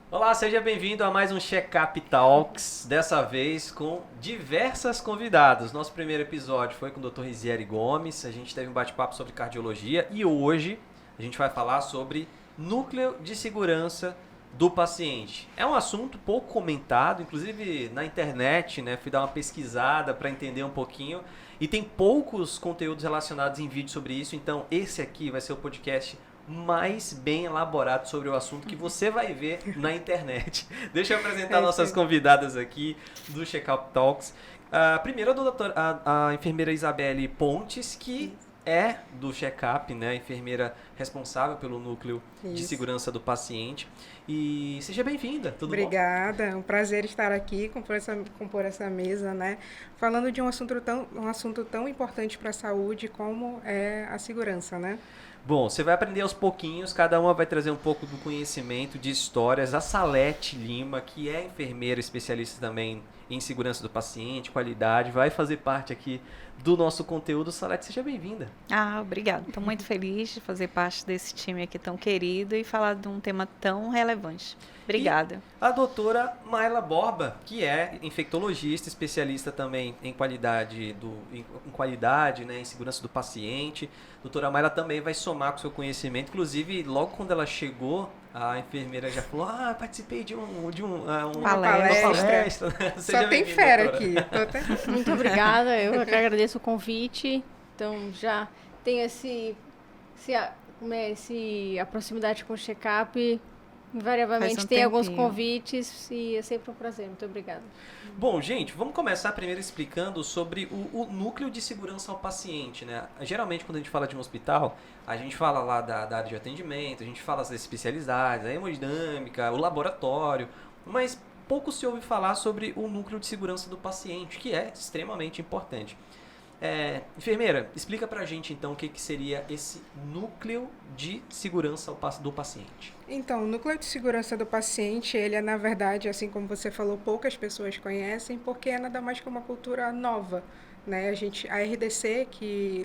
Olá, seja bem-vindo a mais um Checkup Talks, dessa vez com diversas convidadas. Nosso primeiro episódio foi com o Dr. Rizieri Gomes, a gente teve um bate-papo sobre cardiologia e hoje a gente vai falar sobre núcleo de segurança do paciente. É um assunto pouco comentado, inclusive na internet, né? Fui dar uma pesquisada para entender um pouquinho e tem poucos conteúdos relacionados em vídeo sobre isso, então esse aqui vai ser o podcast mais bem elaborado sobre o assunto que você vai ver na internet. Deixa eu apresentar nossas convidadas aqui do Checkup Talks. Primeiro a enfermeira Isabelle Pontes, que é do check-up, né? A enfermeira responsável pelo núcleo de segurança do paciente. E seja bem-vinda, tudo bom? Obrigada, é um prazer estar aqui, compor essa mesa, né? Falando de um assunto tão importante para a saúde como é a segurança, né? Bom, você vai aprender aos pouquinhos, cada uma vai trazer um pouco do conhecimento, de histórias. A Salete Lima, que é enfermeira especialista também em segurança do paciente, qualidade, vai fazer parte aqui do nosso conteúdo. Salete, seja bem-vinda. Obrigada. Estou muito feliz de fazer parte desse time aqui tão querido e falar de um tema tão relevante. Obrigada. E a doutora Mayla Borba, que é infectologista, especialista também em qualidade, né, em segurança do paciente. A doutora Mayla também vai somar com o seu conhecimento. Inclusive, logo quando ela chegou, a enfermeira já falou: participei de uma palestra. Só tem fera aqui. Muito obrigada, eu que agradeço o convite. Então, já tenho a proximidade com o check-up. Invariavelmente tem alguns convites e é sempre um prazer. Muito obrigada. Bom, gente, vamos começar primeiro explicando sobre o núcleo de segurança ao paciente, né? Geralmente, quando a gente fala de um hospital, a gente fala lá da área de atendimento, a gente fala das especialidades, a hemodinâmica, o laboratório, mas pouco se ouve falar sobre o núcleo de segurança do paciente, que é extremamente importante. Enfermeira, explica pra gente então o que seria esse núcleo de segurança do paciente. Então, o núcleo de segurança do paciente, ele é, na verdade, assim como você falou, poucas pessoas conhecem, porque é nada mais que uma cultura nova, né? A RDC,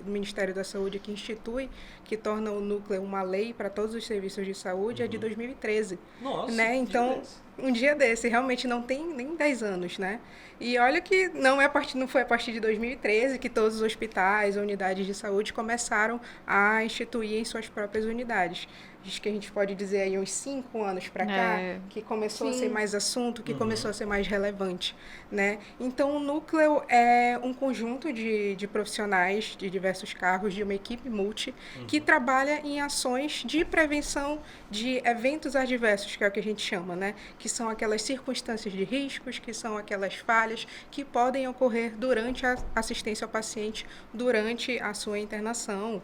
do Ministério da Saúde, que institui, que torna o núcleo uma lei para todos os serviços de saúde, é de 2013. Nossa, né? Então, um dia desse, realmente não tem nem 10 anos, né? E olha que não foi a partir de 2013 que todos os hospitais, unidades de saúde começaram a instituir em suas próprias unidades. Acho que a gente pode dizer aí uns 5 anos para cá, que começou a ser mais assunto, que começou a ser mais relevante, né? Então, o núcleo é um conjunto de profissionais de diversos cargos, de uma equipe multi, que trabalha em ações de prevenção de eventos adversos, que é o que a gente chama, né? Que são aquelas circunstâncias de riscos, que são aquelas falhas que podem ocorrer durante a assistência ao paciente, durante a sua internação,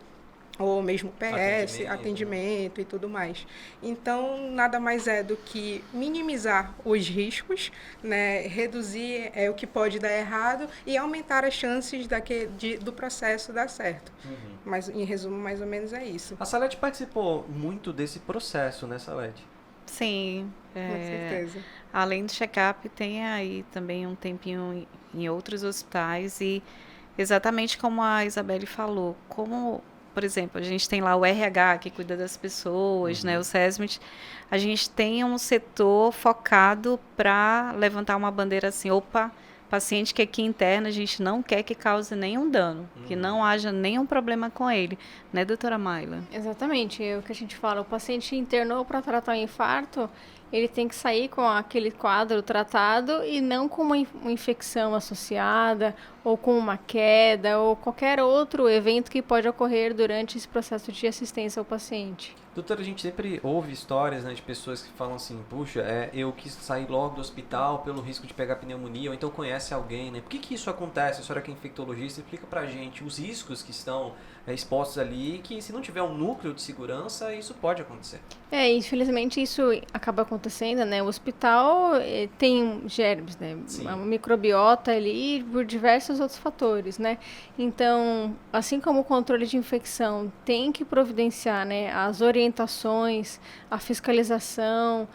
ou mesmo PS, atendimento e tudo mais. Então, nada mais é do que minimizar os riscos, né, reduzir o que pode dar errado e aumentar as chances do processo dar certo. Mas, em resumo, mais ou menos é isso. A Salete participou muito desse processo, né, Salete? Sim. Com certeza. Além do check-up, tem aí também um tempinho em outros hospitais e exatamente como a Isabelle falou, por exemplo, a gente tem lá o RH que cuida das pessoas, né, o SESMIT, a gente tem um setor focado para levantar uma bandeira assim, paciente que aqui interna, a gente não quer que cause nenhum dano, que não haja nenhum problema com ele, né, doutora Mayla? Exatamente, é o que a gente fala, o paciente internou para tratar um infarto, ele tem que sair com aquele quadro tratado e não com uma infecção associada ou com uma queda ou qualquer outro evento que pode ocorrer durante esse processo de assistência ao paciente. Doutora, a gente sempre ouve histórias, né, de pessoas que falam assim: puxa, eu quis sair logo do hospital pelo risco de pegar pneumonia, ou então conhece alguém, né? Por que isso acontece? A senhora que é infectologista, explica pra gente os riscos que estão expostos ali, que se não tiver um núcleo de segurança, isso pode acontecer. Infelizmente isso acaba acontecendo, né? O hospital tem germes, né? Sim. Uma microbiota ali por diversos outros fatores, né? Então, assim como o controle de infecção tem que providenciar, né, as orientações, a fiscalização,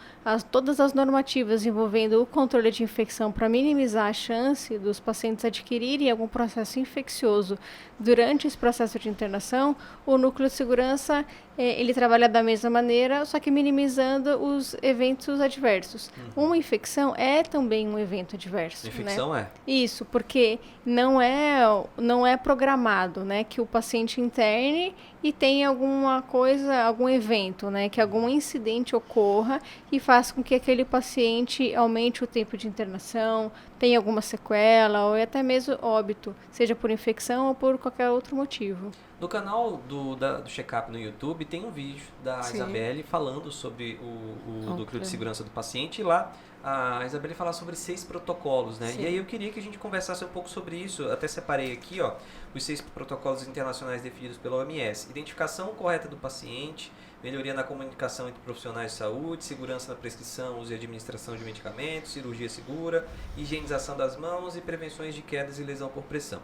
todas as normativas envolvendo o controle de infecção para minimizar a chance dos pacientes adquirirem algum processo infeccioso durante esse processo de internação, o núcleo de segurança ele trabalha da mesma maneira, só que minimizando os eventos adversos. Uma infecção é também um evento adverso. Infecção né? é. Isso, porque não é programado, né, que o paciente interne e tenha alguma coisa, algum evento, né, que algum incidente ocorra e faça com que aquele paciente aumente o tempo de internação, tenha alguma sequela ou até mesmo óbito, seja por infecção ou por qualquer outro motivo. No canal do Check-up no YouTube tem um vídeo da Sim. Isabelle falando sobre o núcleo de Ok. segurança do paciente. E lá a Isabelle fala sobre 6 protocolos, né? Sim. E aí eu queria que a gente conversasse um pouco sobre isso. Eu até separei aqui, ó, os 6 protocolos internacionais definidos pela OMS. Identificação correta do paciente, melhoria na comunicação entre profissionais de saúde, segurança na prescrição, uso e administração de medicamentos, cirurgia segura, higienização das mãos e prevenções de quedas e lesão por pressão.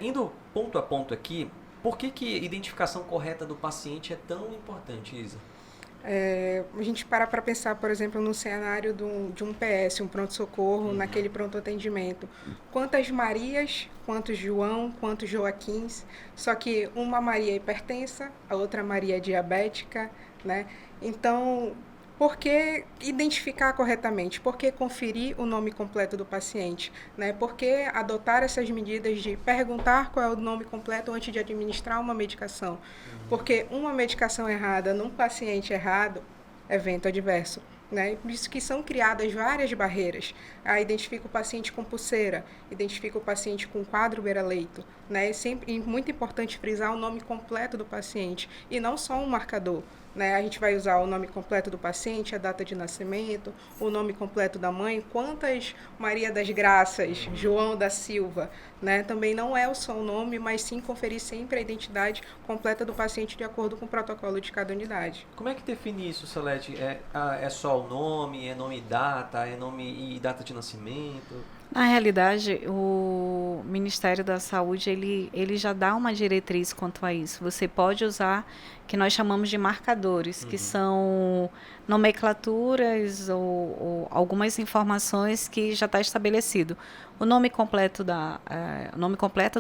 Indo ponto a ponto aqui, por que a identificação correta do paciente é tão importante, Isa? A gente para pensar, por exemplo, no cenário de um PS, um pronto-socorro, naquele pronto-atendimento. Quantas Marias, quantos João, quantos Joaquins, só que uma Maria é hipertensa, a outra Maria é diabética, né? Então, por que identificar corretamente? Por que conferir o nome completo do paciente? Né? Por que adotar essas medidas de perguntar qual é o nome completo antes de administrar uma medicação? Porque uma medicação errada num paciente errado, evento adverso. Né? Por isso que são criadas várias barreiras. Identifica o paciente com pulseira, identifica o paciente com quadro beira-leito. Né? E muito importante frisar o nome completo do paciente e não só um marcador. Né? A gente vai usar o nome completo do paciente, a data de nascimento, o nome completo da mãe, quantas Maria das Graças, João da Silva. Né? Também não é só o nome, mas sim conferir sempre a identidade completa do paciente de acordo com o protocolo de cada unidade. Como é que define isso, Salete? É só o nome, é nome e data, é nome e data de nascimento? Na realidade, o Ministério da Saúde, ele já dá uma diretriz quanto a isso. Você pode usar, que nós chamamos de marcadores, que são nomenclaturas ou algumas informações que já está estabelecido. O nome completo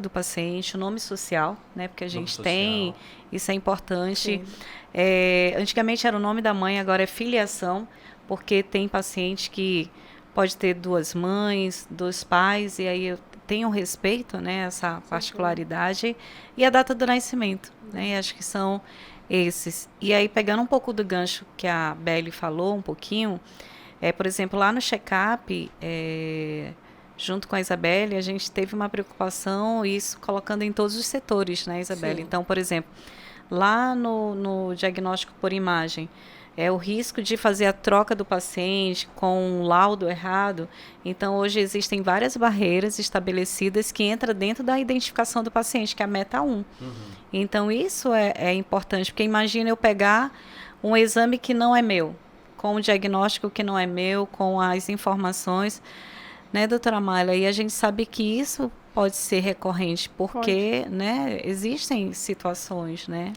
do paciente, o nome social, né? Porque a gente tem, isso é importante. Antigamente era o nome da mãe, agora é filiação, porque tem paciente que pode ter 2 mães, 2 pais, e aí eu tenho respeito, né, essa particularidade, e a data do nascimento, né, e acho que são esses. E aí, pegando um pouco do gancho que a Beli falou um pouquinho, por exemplo, lá no check-up, junto com a Isabelle, a gente teve uma preocupação, isso colocando em todos os setores, né, Isabelle? Sim. Então, por exemplo, lá no diagnóstico por imagem, o risco de fazer a troca do paciente com um laudo errado. Então, hoje existem várias barreiras estabelecidas que entram dentro da identificação do paciente, que é a meta 1. Então, isso é importante, porque imagina eu pegar um exame que não é meu, com um diagnóstico que não é meu, com as informações, né, doutora Mayla? E a gente sabe que isso pode ser recorrente, porque né, existem situações, né?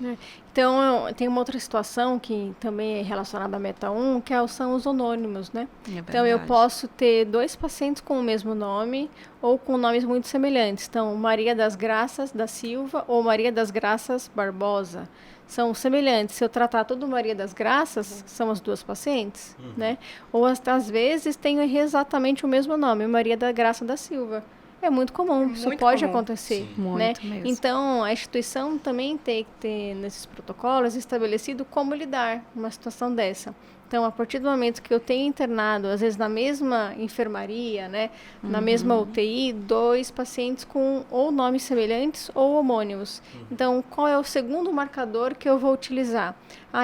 Então, tem uma outra situação que também é relacionada à meta 1, que são os anônimos, né? Então, eu posso ter 2 pacientes com o mesmo nome ou com nomes muito semelhantes. Então, Maria das Graças da Silva ou Maria das Graças Barbosa. São semelhantes. Se eu tratar tudo Maria das Graças, são as 2 pacientes, né? Ou às vezes tem exatamente o mesmo nome, Maria da Graça da Silva. É muito comum, isso pode acontecer, né? Mesmo. Então, a instituição também tem que ter nesses protocolos estabelecido como lidar numa situação dessa. Então, a partir do momento que eu tenho internado, às vezes na mesma enfermaria, né, na mesma UTI, 2 pacientes com ou nomes semelhantes ou homônimos. Então, qual é o segundo marcador que eu vou utilizar?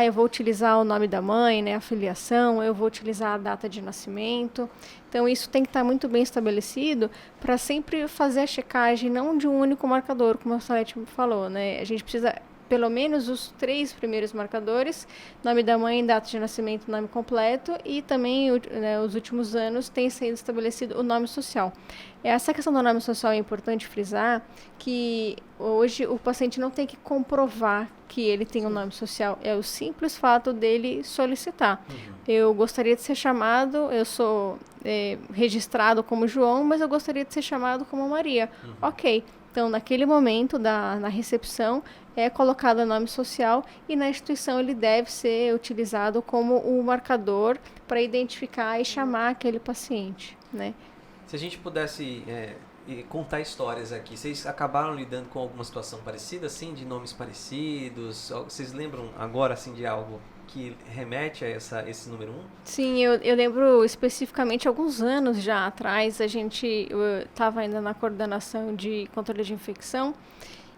Eu vou utilizar o nome da mãe, né, a filiação, eu vou utilizar a data de nascimento. Então, isso tem que estar muito bem estabelecido para sempre fazer a checagem, não de um único marcador, como a Salete falou, né? A gente precisa pelo menos os 3 primeiros marcadores, nome da mãe, data de nascimento, nome completo, e também, os últimos anos, tem sido estabelecido o nome social. Essa questão do nome social é importante frisar, que hoje o paciente não tem que comprovar que ele tem um nome social, é o simples fato dele solicitar. Eu gostaria de ser chamado, eu sou registrado como João, mas eu gostaria de ser chamado como Maria. Ok. Então, naquele momento na recepção, é colocado o nome social e na instituição ele deve ser utilizado como o marcador para identificar e chamar aquele paciente, né? Se a gente pudesse contar histórias aqui, vocês acabaram lidando com alguma situação parecida, assim, de nomes parecidos? Vocês lembram agora, assim, de algo que remete a esse número 1? Sim, eu lembro especificamente alguns anos já atrás, eu estava ainda na coordenação de controle de infecção,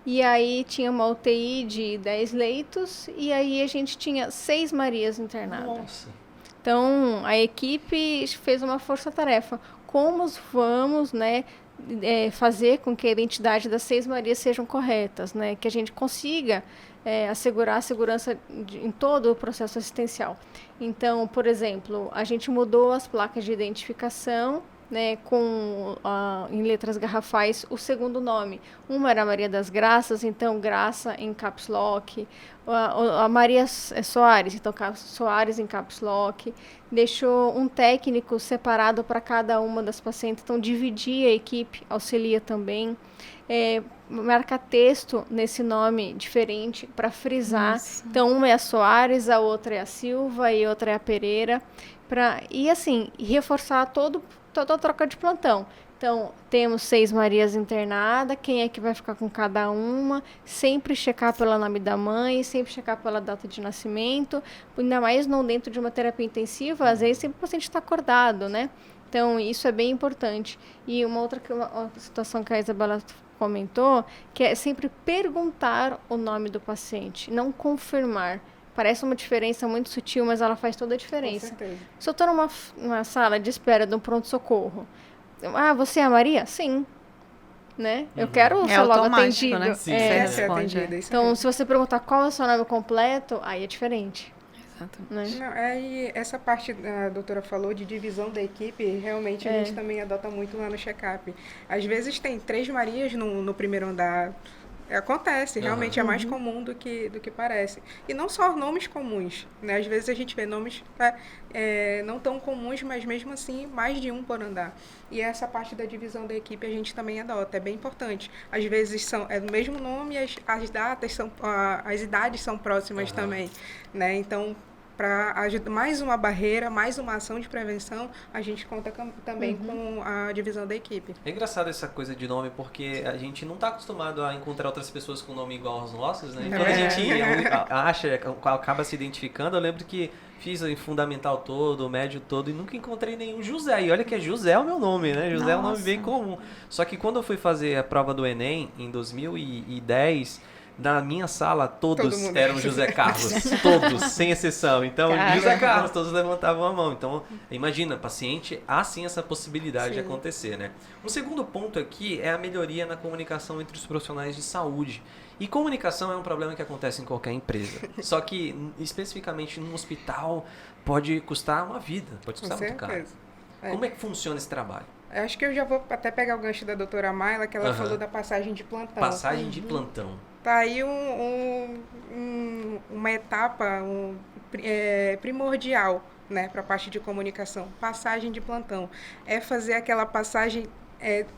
e aí tinha uma UTI de 10 leitos, e aí a gente tinha 6 Marias internadas. Nossa! Então, a equipe fez uma força-tarefa. Como vamos, né, fazer com que a identidade das 6 Marias sejam corretas, né? Que a gente consiga assegurar a segurança em todo o processo assistencial. Então, por exemplo, a gente mudou as placas de identificação, né, com em letras garrafais o segundo nome. Uma era Maria das Graças, então Graça em caps lock. A Maria Soares, então Soares em caps lock. Deixou um técnico separado para cada uma das pacientes, então dividia a equipe, auxilia também. Marca texto nesse nome diferente para frisar. Nossa. Então, uma é a Soares, a outra é a Silva e outra é a Pereira. E assim, reforçar toda a troca de plantão. Então, temos 6 Marias internadas, quem é que vai ficar com cada uma, sempre checar pelo nome da mãe, sempre checar pela data de nascimento, ainda mais não dentro de uma terapia intensiva, às vezes sempre o paciente está acordado, né? Então, isso é bem importante. E uma outra situação que a Isabela comentou, que é sempre perguntar o nome do paciente, não confirmar. Parece uma diferença muito sutil, mas ela faz toda a diferença. Se eu estou numa sala de espera de um pronto-socorro, você é a Maria? Sim. Né? Eu quero ser logo atendido. Né? Sim, ser atendido. Então, se você perguntar qual é o seu nome completo, aí é diferente. Exatamente. Não, e essa parte a doutora falou de divisão da equipe, realmente a gente também adota muito lá no check-up. Às vezes tem 3 Marias no primeiro andar. Acontece, realmente é mais comum do que parece. E não só nomes comuns, né? Às vezes a gente vê nomes não tão comuns, mas mesmo assim mais de um por andar. E essa parte da divisão da equipe a gente também adota, é bem importante. Às vezes é o mesmo nome e as datas as idades são próximas também, né? Então, para mais uma barreira, mais uma ação de prevenção, a gente conta também com a divisão da equipe. É engraçado essa coisa de nome, porque a gente não está acostumado a encontrar outras pessoas com nome igual aos nossos, né? Quando a gente acaba se identificando, eu lembro que fiz o fundamental todo, o médio todo, e nunca encontrei nenhum José. E olha que José é o meu nome, né? José é um nome bem comum. Só que quando eu fui fazer a prova do Enem, em 2010... Na minha sala, todos eram José Carlos. Todos, sem exceção. Então, José Carlos, todos levantavam a mão. Então, imagina, paciente, há sim essa possibilidade de acontecer, né? Um segundo ponto aqui é a melhoria na comunicação entre os profissionais de saúde. E comunicação é um problema que acontece em qualquer empresa. Só que, especificamente num hospital, pode custar uma vida. Pode custar muito caro. Como é que funciona esse trabalho? Eu acho que eu já vou até pegar o gancho da doutora Mayla, que ela falou da passagem de plantão. Passagem de plantão. Tá aí uma etapa primordial, né, para a parte de comunicação. Passagem de plantão. É fazer aquela passagem,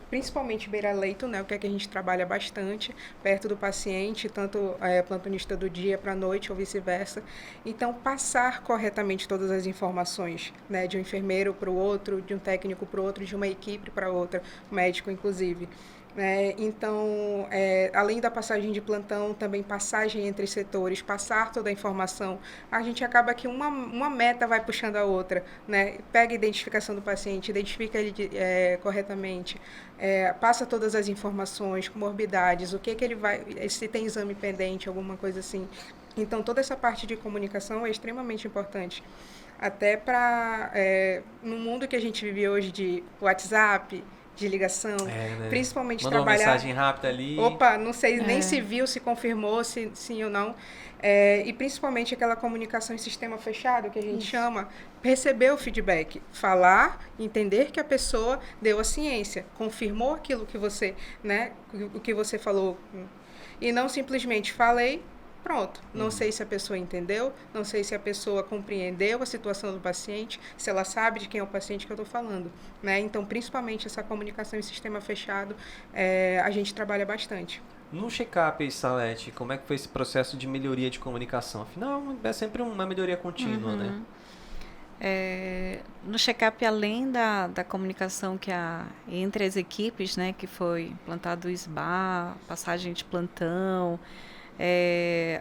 principalmente beira-leito, né, o que é que a gente trabalha bastante, perto do paciente, tanto plantonista do dia para a noite ou vice-versa. Então, passar corretamente todas as informações, né, de um enfermeiro para o outro, de um técnico para o outro, de uma equipe para outra, médico inclusive. Então, além da passagem de plantão, também passagem entre setores, passar toda a informação, a gente acaba que uma meta vai puxando a outra, né? Pega a identificação do paciente, identifica ele corretamente, passa todas as informações, comorbidades, o que ele vai, se tem exame pendente, alguma coisa assim. Então, toda essa parte de comunicação é extremamente importante. Até no mundo que a gente vive hoje de WhatsApp, de ligação, né? Principalmente Manda trabalhar... uma mensagem rápida ali. Opa, não sei nem se viu, se confirmou, se sim ou não. E principalmente aquela comunicação em sistema fechado, que a gente chama, receber o feedback, falar, entender que a pessoa deu a ciência, confirmou aquilo que você, né, o que você falou. E não simplesmente falei, Pronto. Não sei se a pessoa entendeu, não sei se a pessoa compreendeu a situação do paciente, se ela sabe de quem é o paciente que eu estou falando, né? Então, principalmente essa comunicação em sistema fechado, a gente trabalha bastante. No check-up, Salete, como é que foi esse processo de melhoria de comunicação? Afinal, é sempre uma melhoria contínua, né? No check-up, além da comunicação entre as equipes, né, que foi implantado o SBA, passagem de plantão,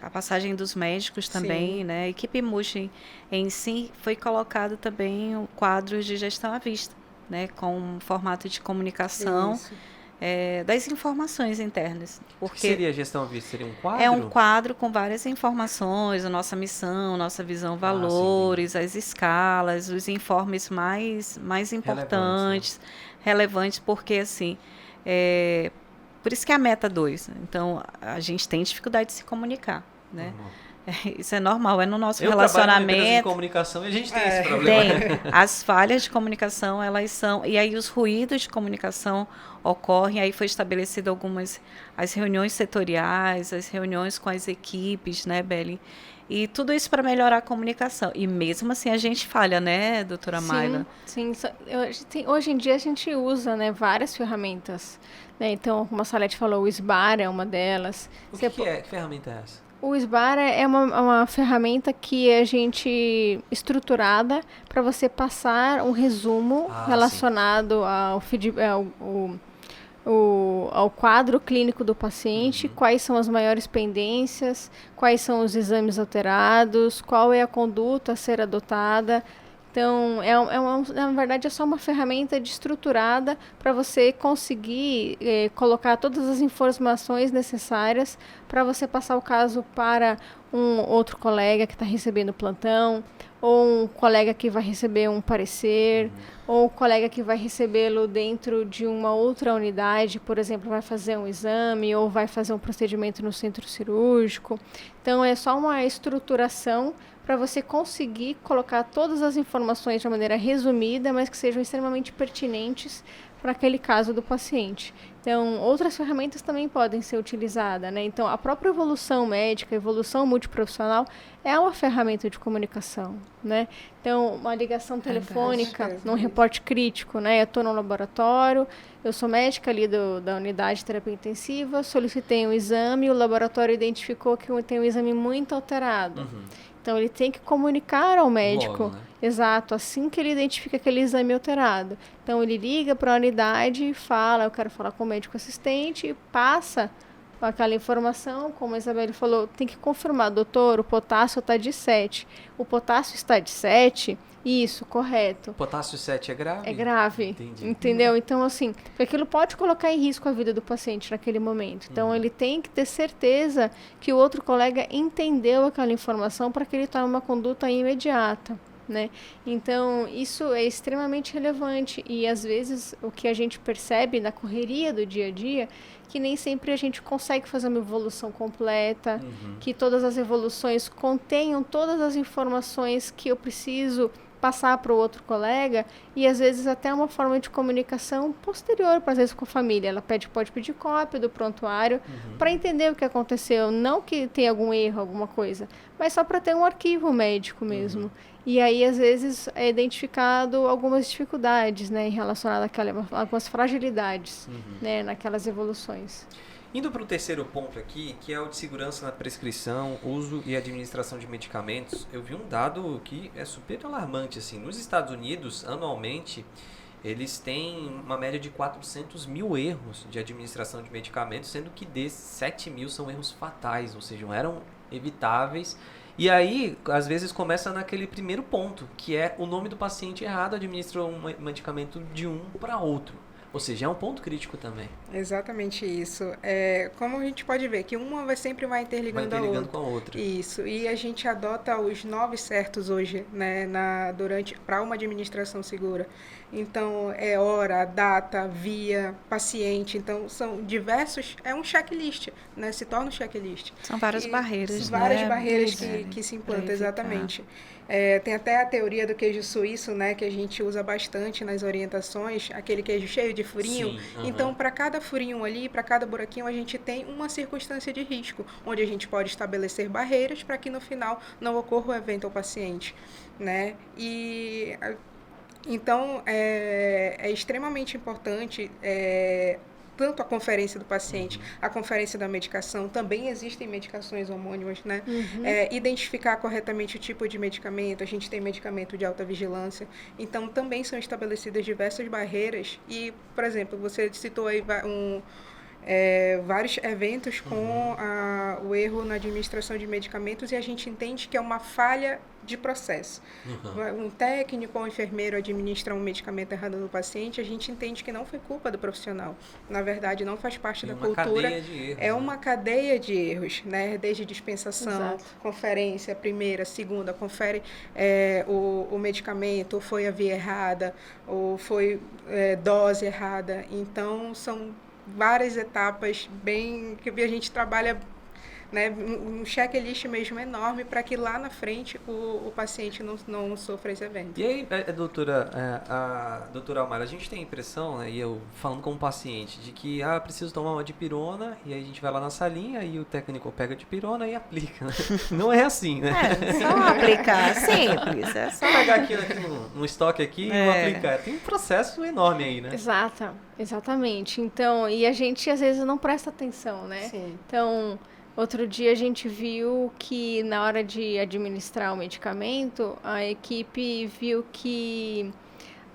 a passagem dos médicos também, Sim. né? A equipe Muxem em si foi colocado também o quadro de gestão à vista, né, com um formato de comunicação Isso. das informações internas. O que seria a gestão à vista? Seria um quadro? É um quadro com várias informações, a nossa missão, nossa visão, valores, as escalas, os informes mais importantes, relevantes, porque assim, por isso que é a meta 2. Então, a gente tem dificuldade de se comunicar, né? Isso é normal, é no nosso relacionamento. Eu trabalho em comunicação e a gente tem esse problema. As falhas de comunicação, elas são... E aí os ruídos de comunicação ocorrem, aí foi estabelecido as reuniões setoriais, as reuniões com as equipes, né, Beli? E tudo isso para melhorar a comunicação. E mesmo assim a gente falha, né, doutora Mayla? Sim. Hoje em dia a gente usa, né, várias ferramentas. Né? Então, como a Salete falou, o SBAR é uma delas. O que é? Que ferramenta é essa? O SBAR é uma ferramenta que a gente estruturada para você passar um resumo relacionado ao quadro clínico do paciente, quais são as maiores pendências, quais são os exames alterados, qual é a conduta a ser adotada. Então, na verdade, é só uma ferramenta estruturada para você conseguir colocar todas as informações necessárias para você passar o caso para um outro colega que está recebendo plantão, ou um colega que vai receber um parecer, ou um colega que vai recebê-lo dentro de uma outra unidade, por exemplo, vai fazer um exame ou vai fazer um procedimento no centro cirúrgico. Então, é só uma estruturação para você conseguir colocar todas as informações de uma maneira resumida, mas que sejam extremamente pertinentes para aquele caso do paciente. Então, outras ferramentas também podem ser utilizadas, né? Então, a própria evolução médica, a evolução multiprofissional é uma ferramenta de comunicação, né? Então, uma ligação telefônica num reporte crítico, né? Eu estou no laboratório, eu sou médica ali da unidade de terapia intensiva, solicitei um exame, o laboratório identificou que eu tenho um exame muito alterado. Então, ele tem que comunicar ao médico. Logo, né? Exato, assim que ele identifica aquele exame alterado. Então, ele liga para a unidade e fala, eu quero falar com o médico assistente, e passa aquela informação, como a Isabelle falou, tem que confirmar, doutor, o potássio está de 7. O potássio está de 7? Isso, correto. Potássio 7 é grave? É grave. Entendi. Entendeu? Então, assim, aquilo pode colocar em risco a vida do paciente naquele momento. Então, ele tem que ter certeza que o outro colega entendeu aquela informação para que ele tome uma conduta imediata. Né? Então, isso é extremamente relevante e, às vezes, o que a gente percebe na correria do dia a dia, que nem sempre a gente consegue fazer uma evolução completa, que todas as evoluções contenham todas as informações que eu preciso passar para o outro colega e, às vezes, até uma forma de comunicação posterior, às vezes, com a família. Ela pode pedir cópia do prontuário para entender o que aconteceu. Não que tenha algum erro, alguma coisa, mas só para ter um arquivo médico mesmo. E aí, às vezes, é identificado algumas dificuldades, né, relacionadas a algumas fragilidades, né, naquelas evoluções. Indo para o terceiro ponto aqui, que é o de segurança na prescrição, uso e administração de medicamentos, eu vi um dado que é super alarmante. Assim, nos Estados Unidos, anualmente, eles têm uma média de 400 mil erros de administração de medicamentos, sendo que desses 7 mil são erros fatais, ou seja, eram evitáveis. E aí, às vezes, começa naquele primeiro ponto, que é o nome do paciente errado, administrou um medicamento de um para outro. Ou seja, é um ponto crítico também. Exatamente isso. Como a gente pode ver, que uma sempre vai interligando com a outra. Isso. E a gente adota os 9 certos hoje, né, para uma administração segura. Então, é hora, data, via, paciente. Então, são diversos... É um checklist, né? Se torna um checklist. São várias barreiras, Várias né? barreiras que se implantam, exatamente. Tem até a teoria do queijo suíço, né, que a gente usa bastante nas orientações, aquele queijo cheio de furinho. Sim, Então, para cada furinho ali, para cada buraquinho, a gente tem uma circunstância de risco, onde a gente pode estabelecer barreiras para que no final não ocorra o evento ao paciente, né? Então, é extremamente importante tanto a conferência do paciente, a conferência da medicação, também existem medicações homônimas, né? Identificar corretamente o tipo de medicamento, a gente tem medicamento de alta vigilância, então também são estabelecidas diversas barreiras e, por exemplo, você citou aí vários eventos com o erro na administração de medicamentos e a gente entende que é uma falha de processo. Um técnico ou um enfermeiro administra um medicamento errado no paciente, a gente entende que não foi culpa do profissional. Na verdade, não faz parte da cultura. É uma cadeia de erros, né? Desde dispensação, conferência, primeira, segunda, confere o medicamento, ou foi a via errada, ou foi dose errada. Então, são várias etapas que a gente trabalha, né, um checklist mesmo enorme para que lá na frente o paciente não sofra esse evento. E aí, a doutora Almara, a gente tem a impressão, né, e eu falando como paciente, de que preciso tomar uma dipirona, e aí a gente vai lá na salinha e o técnico pega a dipirona e aplica. Né? Não é assim, né? Só aplicar, simples. É só pegar aqui no estoque aqui e aplicar. Tem um processo enorme aí, né? Exatamente. Então, e a gente às vezes não presta atenção, né? Sim. Então, outro dia a gente viu que na hora de administrar o medicamento, a equipe viu que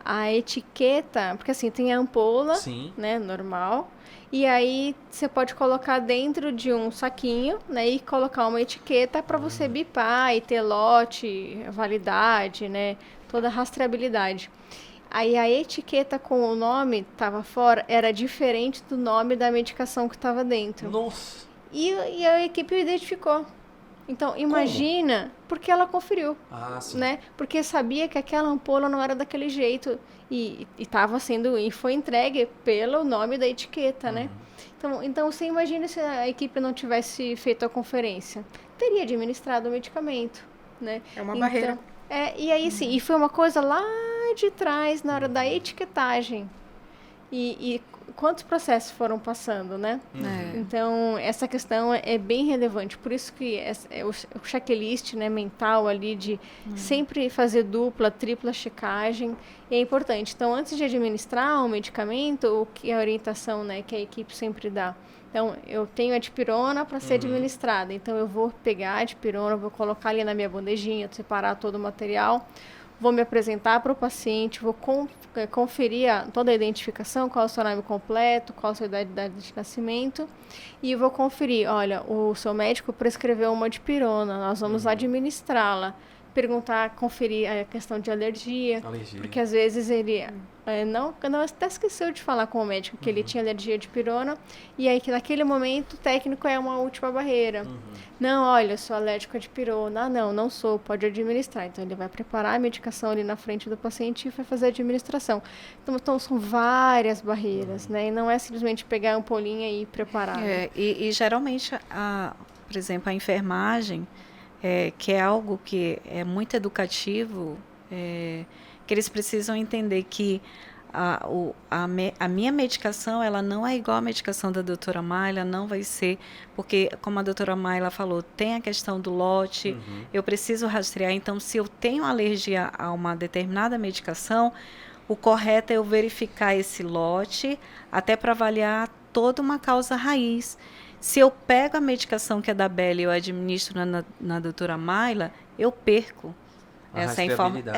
a etiqueta, porque assim, tem a ampola, né, normal, e aí você pode colocar dentro de um saquinho, né, e colocar uma etiqueta para você bipar e ter lote, validade, né, toda a rastreabilidade. Aí a etiqueta com o nome estava fora, era diferente do nome da medicação que estava dentro. Nossa! E a equipe identificou. Então, imagina, porque ela conferiu, né? Porque sabia que aquela ampola não era daquele jeito e foi entregue pelo nome da etiqueta, né? Então, você imagina se a equipe não tivesse feito a conferência. Teria administrado o medicamento, né? É uma barreira. E aí, sim, e foi uma coisa lá de trás, na hora da etiquetagem. E quantos processos foram passando, né? Então, essa questão é bem relevante. Por isso que o checklist, né, mental ali de sempre fazer dupla, tripla checagem é importante. Então, antes de administrar um medicamento, o que a orientação, né, que a equipe sempre dá. Então, eu tenho a dipirona para ser administrada. Então, eu vou pegar a dipirona, vou colocar ali na minha bandejinha, separar todo o material, vou me apresentar para o paciente, vou conferir toda a identificação, qual é o seu nome completo, qual a sua idade de nascimento, e vou conferir, olha, o seu médico prescreveu uma dipirona, nós vamos administrá-la. Perguntar, conferir a questão de alergia. Porque às vezes ele não até esqueceu de falar com o médico que ele tinha alergia de dipirona, e aí que naquele momento o técnico é uma última barreira. Não, olha, eu sou alérgico a dipirona. Não sou, pode administrar. Então ele vai preparar a medicação ali na frente do paciente e vai fazer a administração. Então são várias barreiras, né? E não é simplesmente pegar a ampolinha e preparar. E geralmente, por exemplo, a enfermagem, que é algo que é muito educativo, que eles precisam entender que a minha medicação, ela não é igual à medicação da doutora Mayla, não vai ser, porque, como a doutora Mayla falou, tem a questão do lote, eu preciso rastrear, então, se eu tenho alergia a uma determinada medicação, o correto é eu verificar esse lote, até para avaliar toda uma causa raiz. Se eu pego a medicação que é da Bela e eu administro na doutora Mayla, eu perco essa informação.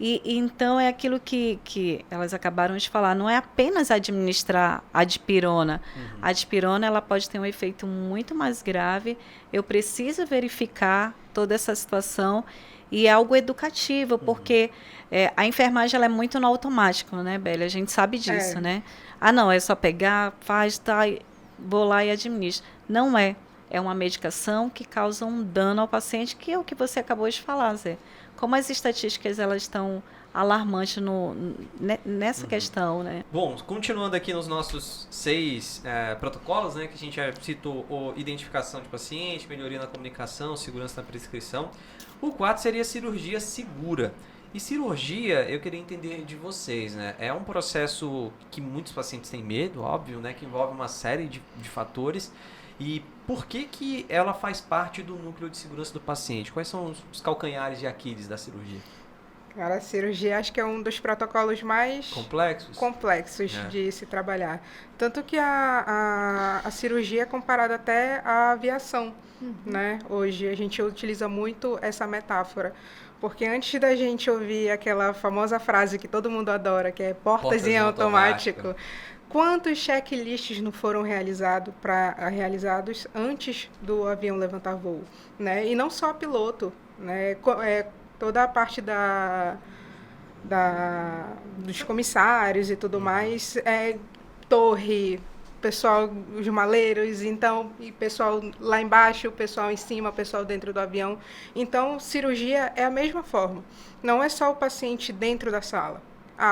E então é aquilo que elas acabaram de falar, não é apenas administrar a dipirona. A dipirona, ela pode ter um efeito muito mais grave. Eu preciso verificar toda essa situação e é algo educativo, porque a enfermagem ela é muito no automático, né, Bela? A gente sabe disso, né? Não, é só pegar, faz, vou lá e administro. Não é. É uma medicação que causa um dano ao paciente, que é o que você acabou de falar, Zé. Como as estatísticas elas estão alarmante nessa questão, né? Bom, continuando aqui nos nossos 6 protocolos, né, que a gente já citou, identificação de paciente, melhoria na comunicação, segurança na prescrição. O 4 seria cirurgia segura. E cirurgia, eu queria entender de vocês, né? É um processo que muitos pacientes têm medo, óbvio, né? Que envolve uma série de fatores. E por que ela faz parte do núcleo de segurança do paciente? Quais são os calcanhares de Aquiles da cirurgia? Cara, a cirurgia acho que é um dos protocolos mais complexos de se trabalhar. Tanto que a cirurgia é comparada até à aviação, né? Hoje a gente utiliza muito essa metáfora. Porque antes da gente ouvir aquela famosa frase que todo mundo adora, que é portas em automático, quantos checklists não foram realizados antes do avião levantar voo, né? E não só piloto, né? Toda a parte dos comissários e tudo mais, torre, pessoal, os maleiros, então, e pessoal lá embaixo, o pessoal em cima, o pessoal dentro do avião. Então, cirurgia é a mesma forma. Não é só o paciente dentro da sala.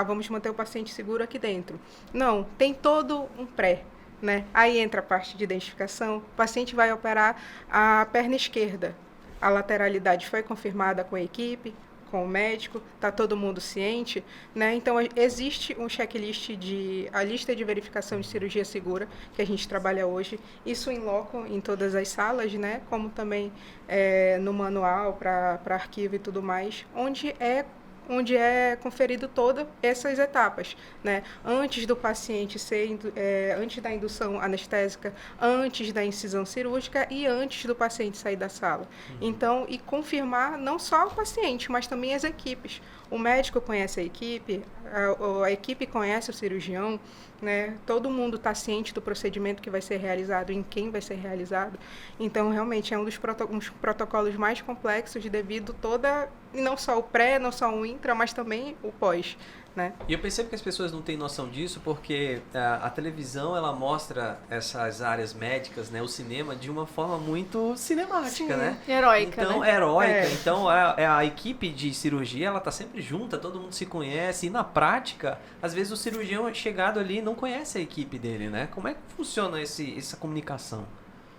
Vamos manter o paciente seguro aqui dentro. Não, tem todo um pré, né? Aí entra a parte de identificação. O paciente vai operar a perna esquerda. A lateralidade foi confirmada com a equipe, com o médico, está todo mundo ciente, né? Então, existe um checklist a lista de verificação de cirurgia segura, que a gente trabalha hoje, isso em loco, em todas as salas, né? Como também no manual, para arquivo e tudo mais, onde é conferido todas essas etapas, né? Antes do paciente antes da indução anestésica, antes da incisão cirúrgica e antes do paciente sair da sala. Então, e confirmar não só o paciente, mas também as equipes. O médico conhece a equipe conhece o cirurgião, né? Todo mundo está ciente do procedimento que vai ser realizado, em quem vai ser realizado. Então, realmente, é um dos protocolos mais complexos devido e não só o pré, não só o intra, mas também o pós, né? E eu percebo que as pessoas não têm noção disso porque a televisão, ela mostra essas áreas médicas, né, o cinema, de uma forma muito cinemática, né? Heróica, então, né? Heróica. Então, a equipe de cirurgia, ela tá sempre junta, todo mundo se conhece. E na prática, às vezes o cirurgião chegado ali não conhece a equipe dele, né? Como é que funciona essa comunicação?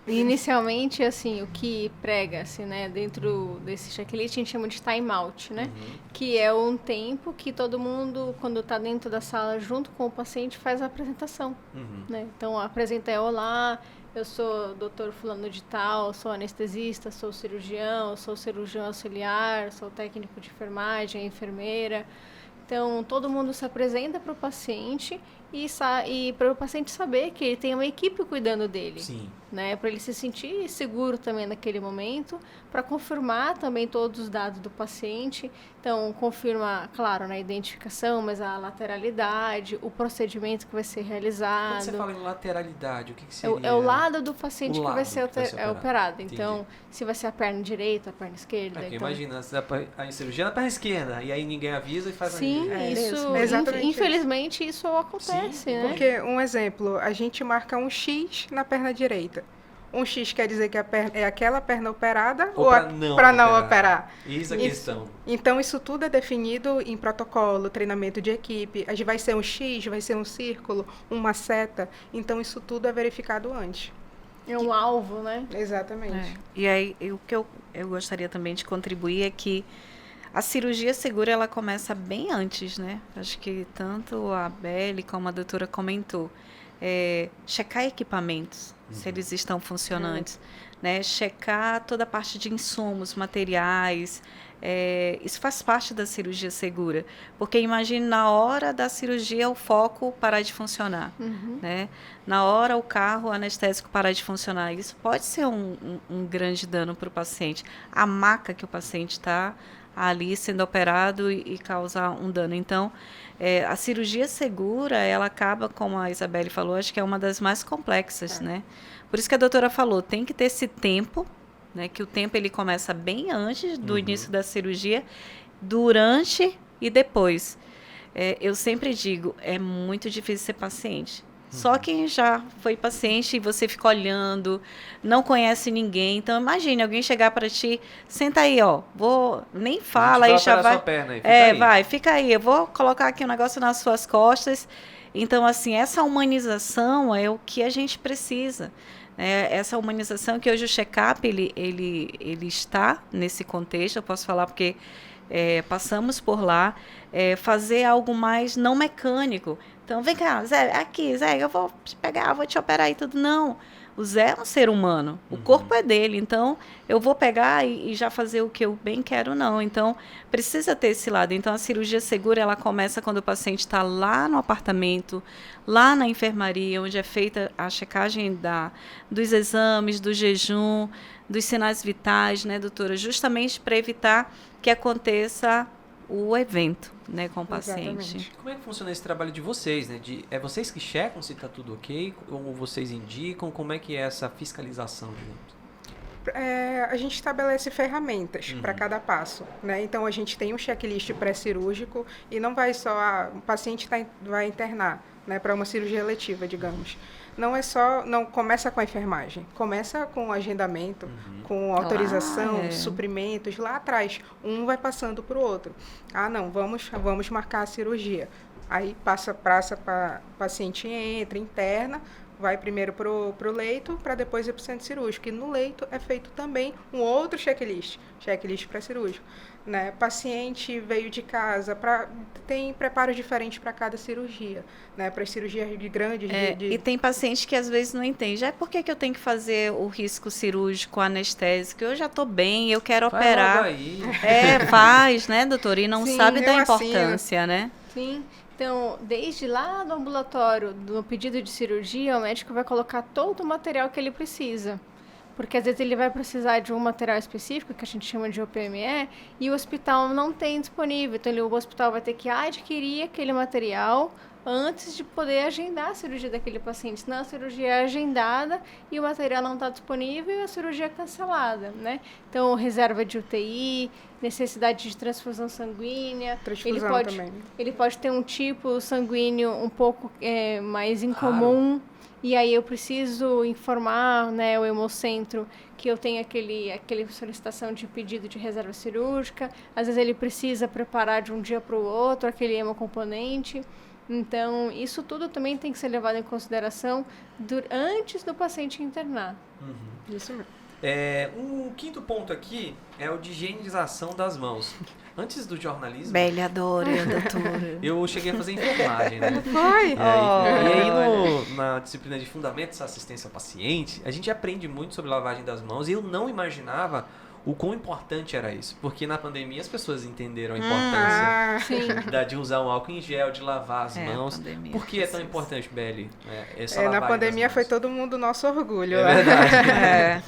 Inicialmente, assim, o que prega-se, né, dentro desse checklist, a gente chama de time out, né? Que é um tempo que todo mundo, quando está dentro da sala junto com o paciente, faz a apresentação, né? Então, apresenta olá, eu sou doutor fulano de tal, sou anestesista, sou cirurgião auxiliar, sou técnico de enfermagem, enfermeira. Então, todo mundo se apresenta para o paciente e para o paciente saber que ele tem uma equipe cuidando dele. Sim. Né, para ele se sentir seguro também naquele momento, para confirmar também todos os dados do paciente. Então, confirma, claro, na identificação, mas a lateralidade, o procedimento que vai ser realizado. Quando você fala em lateralidade, o que seria? É o lado do paciente que vai ser operado. Entendi. Então, se vai ser a perna direita, a perna esquerda. Então... Imagina, a cirurgia na perna esquerda, e aí ninguém avisa e faz Sim, infelizmente isso acontece. Sim, né? Porque, um exemplo, a gente marca um X na perna direita. Um X quer dizer que é aquela perna operada ou para não operar? Isso é a questão. Então, isso tudo é definido em protocolo, treinamento de equipe. Vai ser um X, vai ser um círculo, uma seta. Então, isso tudo é verificado antes. É um alvo, né? Exatamente. E aí, o que eu gostaria também de contribuir é que a cirurgia segura, ela começa bem antes, né? Acho que tanto a Beli como a doutora comentou. Checar equipamentos, se eles estão funcionantes, né? Checar toda a parte de insumos, materiais, isso faz parte da cirurgia segura, porque imagine na hora da cirurgia o foco parar de funcionar, né? Na hora o carro anestésico parar de funcionar, isso pode ser um grande dano para o paciente, a maca que o paciente está ali sendo operado e causar um dano. Então, a cirurgia segura, ela acaba, como a Isabelle falou, acho que é uma das mais complexas, né? Por isso que a doutora falou, tem que ter esse tempo, né? Que o tempo ele começa bem antes do início da cirurgia, durante e depois. Eu sempre digo, é muito difícil ser paciente. Só quem já foi paciente e você fica olhando, não conhece ninguém. Então, imagine alguém chegar para ti, senta aí, ó, nem fala, aí já vai. Sua perna aí, fica aí. Fica aí, eu vou colocar aqui um negócio nas suas costas. Então, assim, essa humanização é o que a gente precisa. Essa humanização que hoje o check-up, ele está nesse contexto, eu posso falar porque passamos por lá, fazer algo mais não mecânico. Então, vem cá, Zé, eu vou te pegar, vou te operar e tudo. Não, o Zé é um ser humano, o corpo é dele, então eu vou pegar e já fazer o que eu bem quero, não. Então, precisa ter esse lado. Então, a cirurgia segura, ela começa quando o paciente está lá no apartamento, lá na enfermaria, onde é feita a checagem dos exames, do jejum, dos sinais vitais, né, doutora? Justamente para evitar que aconteça o evento, né, com o paciente. Exatamente. Como é que funciona esse trabalho de vocês, né? É vocês que checam se está tudo ok? Ou vocês indicam? Como é que é essa fiscalização, digamos? A gente estabelece ferramentas para cada passo, né? Então, a gente tem um checklist pré-cirúrgico e não vai só... o paciente vai internar, né, para uma cirurgia eletiva, digamos. Não começa com a enfermagem, começa com o agendamento, com autorização, suprimentos, lá atrás. Um vai passando para o outro. Não, vamos marcar a cirurgia. Aí passa para paciente entra, interna, vai primeiro para o leito, para depois ir para o centro cirúrgico. E no leito é feito também um outro checklist pré-cirúrgico. Né? Paciente veio de casa, tem preparos diferentes para cada cirurgia, né? Para as cirurgias grandes. E tem paciente que às vezes não entende. Por que eu tenho que fazer o risco cirúrgico anestésico? Eu já estou bem, eu quero operar. Logo aí. Faz, né, doutora? E não Sim, sabe da assino. importância, né? Sim. Então, desde lá do ambulatório, no pedido de cirurgia, o médico vai colocar todo o material que ele precisa. Porque às vezes ele vai precisar de um material específico, que a gente chama de OPME, e o hospital não tem disponível. Então, o hospital vai ter que adquirir aquele material antes de poder agendar a cirurgia daquele paciente. Senão a cirurgia é agendada e o material não está disponível e a cirurgia é cancelada, né? Então, reserva de UTI, necessidade de transfusão sanguínea. Transfusão também. Ele pode ter um tipo sanguíneo um pouco mais incomum. E aí eu preciso informar, né, o hemocentro que eu tenho aquele solicitação de pedido de reserva cirúrgica. Às vezes ele precisa preparar de um dia para o outro aquele hemocomponente. Então, isso tudo também tem que ser levado em consideração antes do paciente internar. Isso mesmo. Um quinto ponto aqui é o de higienização das mãos. Antes do jornalismo... Belle adora, doutora. Eu cheguei a fazer enfermagem, né? Foi? E aí na disciplina de Fundamentos da Assistência ao Paciente, a gente aprende muito sobre lavagem das mãos e eu não imaginava o quão importante era isso. Porque na pandemia as pessoas entenderam a importância de usar um álcool em gel, de lavar as mãos. Por que é tão importante, Belle? Na pandemia foi todo mundo nosso orgulho. É verdade.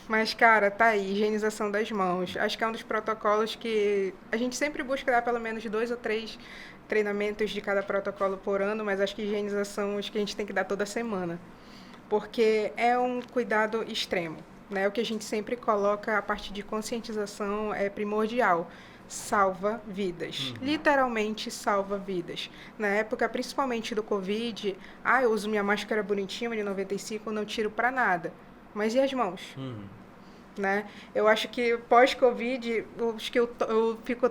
Mas, cara, tá aí, higienização das mãos. Acho que é um dos protocolos que a gente sempre busca dar pelo menos 2 ou 3 treinamentos de cada protocolo por ano, mas acho que higienização acho que a gente tem que dar toda semana. Porque é um cuidado extremo. Né? O que a gente sempre coloca a parte de conscientização é primordial. Salva vidas. Literalmente salva vidas. Na época, principalmente do Covid, eu uso minha máscara bonitinha, de 95, não tiro para nada. Mas e as mãos? Né? Eu acho que pós-Covid,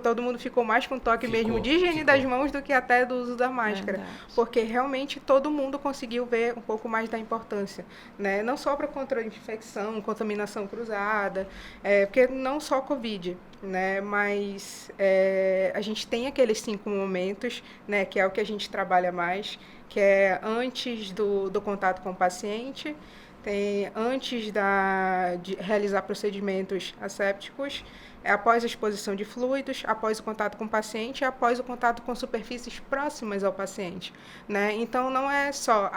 todo mundo ficou mais com toque mesmo de higiene das mãos do que até do uso da máscara. Verdade. Porque realmente todo mundo conseguiu ver um pouco mais da importância. Né? Não só para controle de infecção, contaminação cruzada, porque não só Covid, né? Mas a gente tem aqueles 5 momentos, né? Que é o que a gente trabalha mais, que é antes do contato com o paciente, antes de realizar procedimentos assépticos, após a exposição de fluidos, após o contato com o paciente e após o contato com superfícies próximas ao paciente. Né? Então, não é só,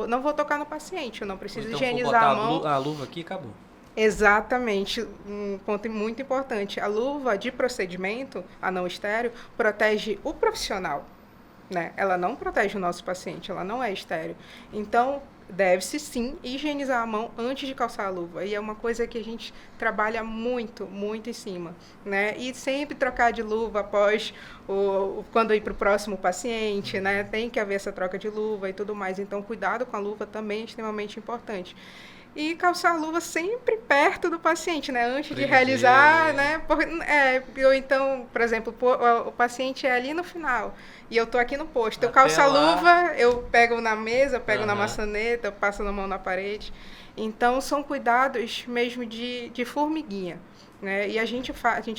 não vou tocar no paciente, eu não preciso higienizar a mão. A luva aqui e acabou. Exatamente, um ponto muito importante. A luva de procedimento, a não estéreo, protege o profissional. Né? Ela não protege o nosso paciente, ela não é estéril. Então, deve-se sim higienizar a mão antes de calçar a luva. E é uma coisa que a gente trabalha muito, muito em cima, né? E sempre trocar de luva após quando ir para o próximo paciente, né? Tem que haver essa troca de luva e tudo mais. Então, cuidado com a luva também é extremamente importante. E calçar a luva sempre perto do paciente, né? Antes de realizar, né? Ou então, por exemplo, o paciente é ali no final e eu tô aqui no posto. Eu calço a luva, eu pego na mesa, eu pego na maçaneta, eu passo a mão na parede. Então, são cuidados mesmo de formiguinha. Né? E a gente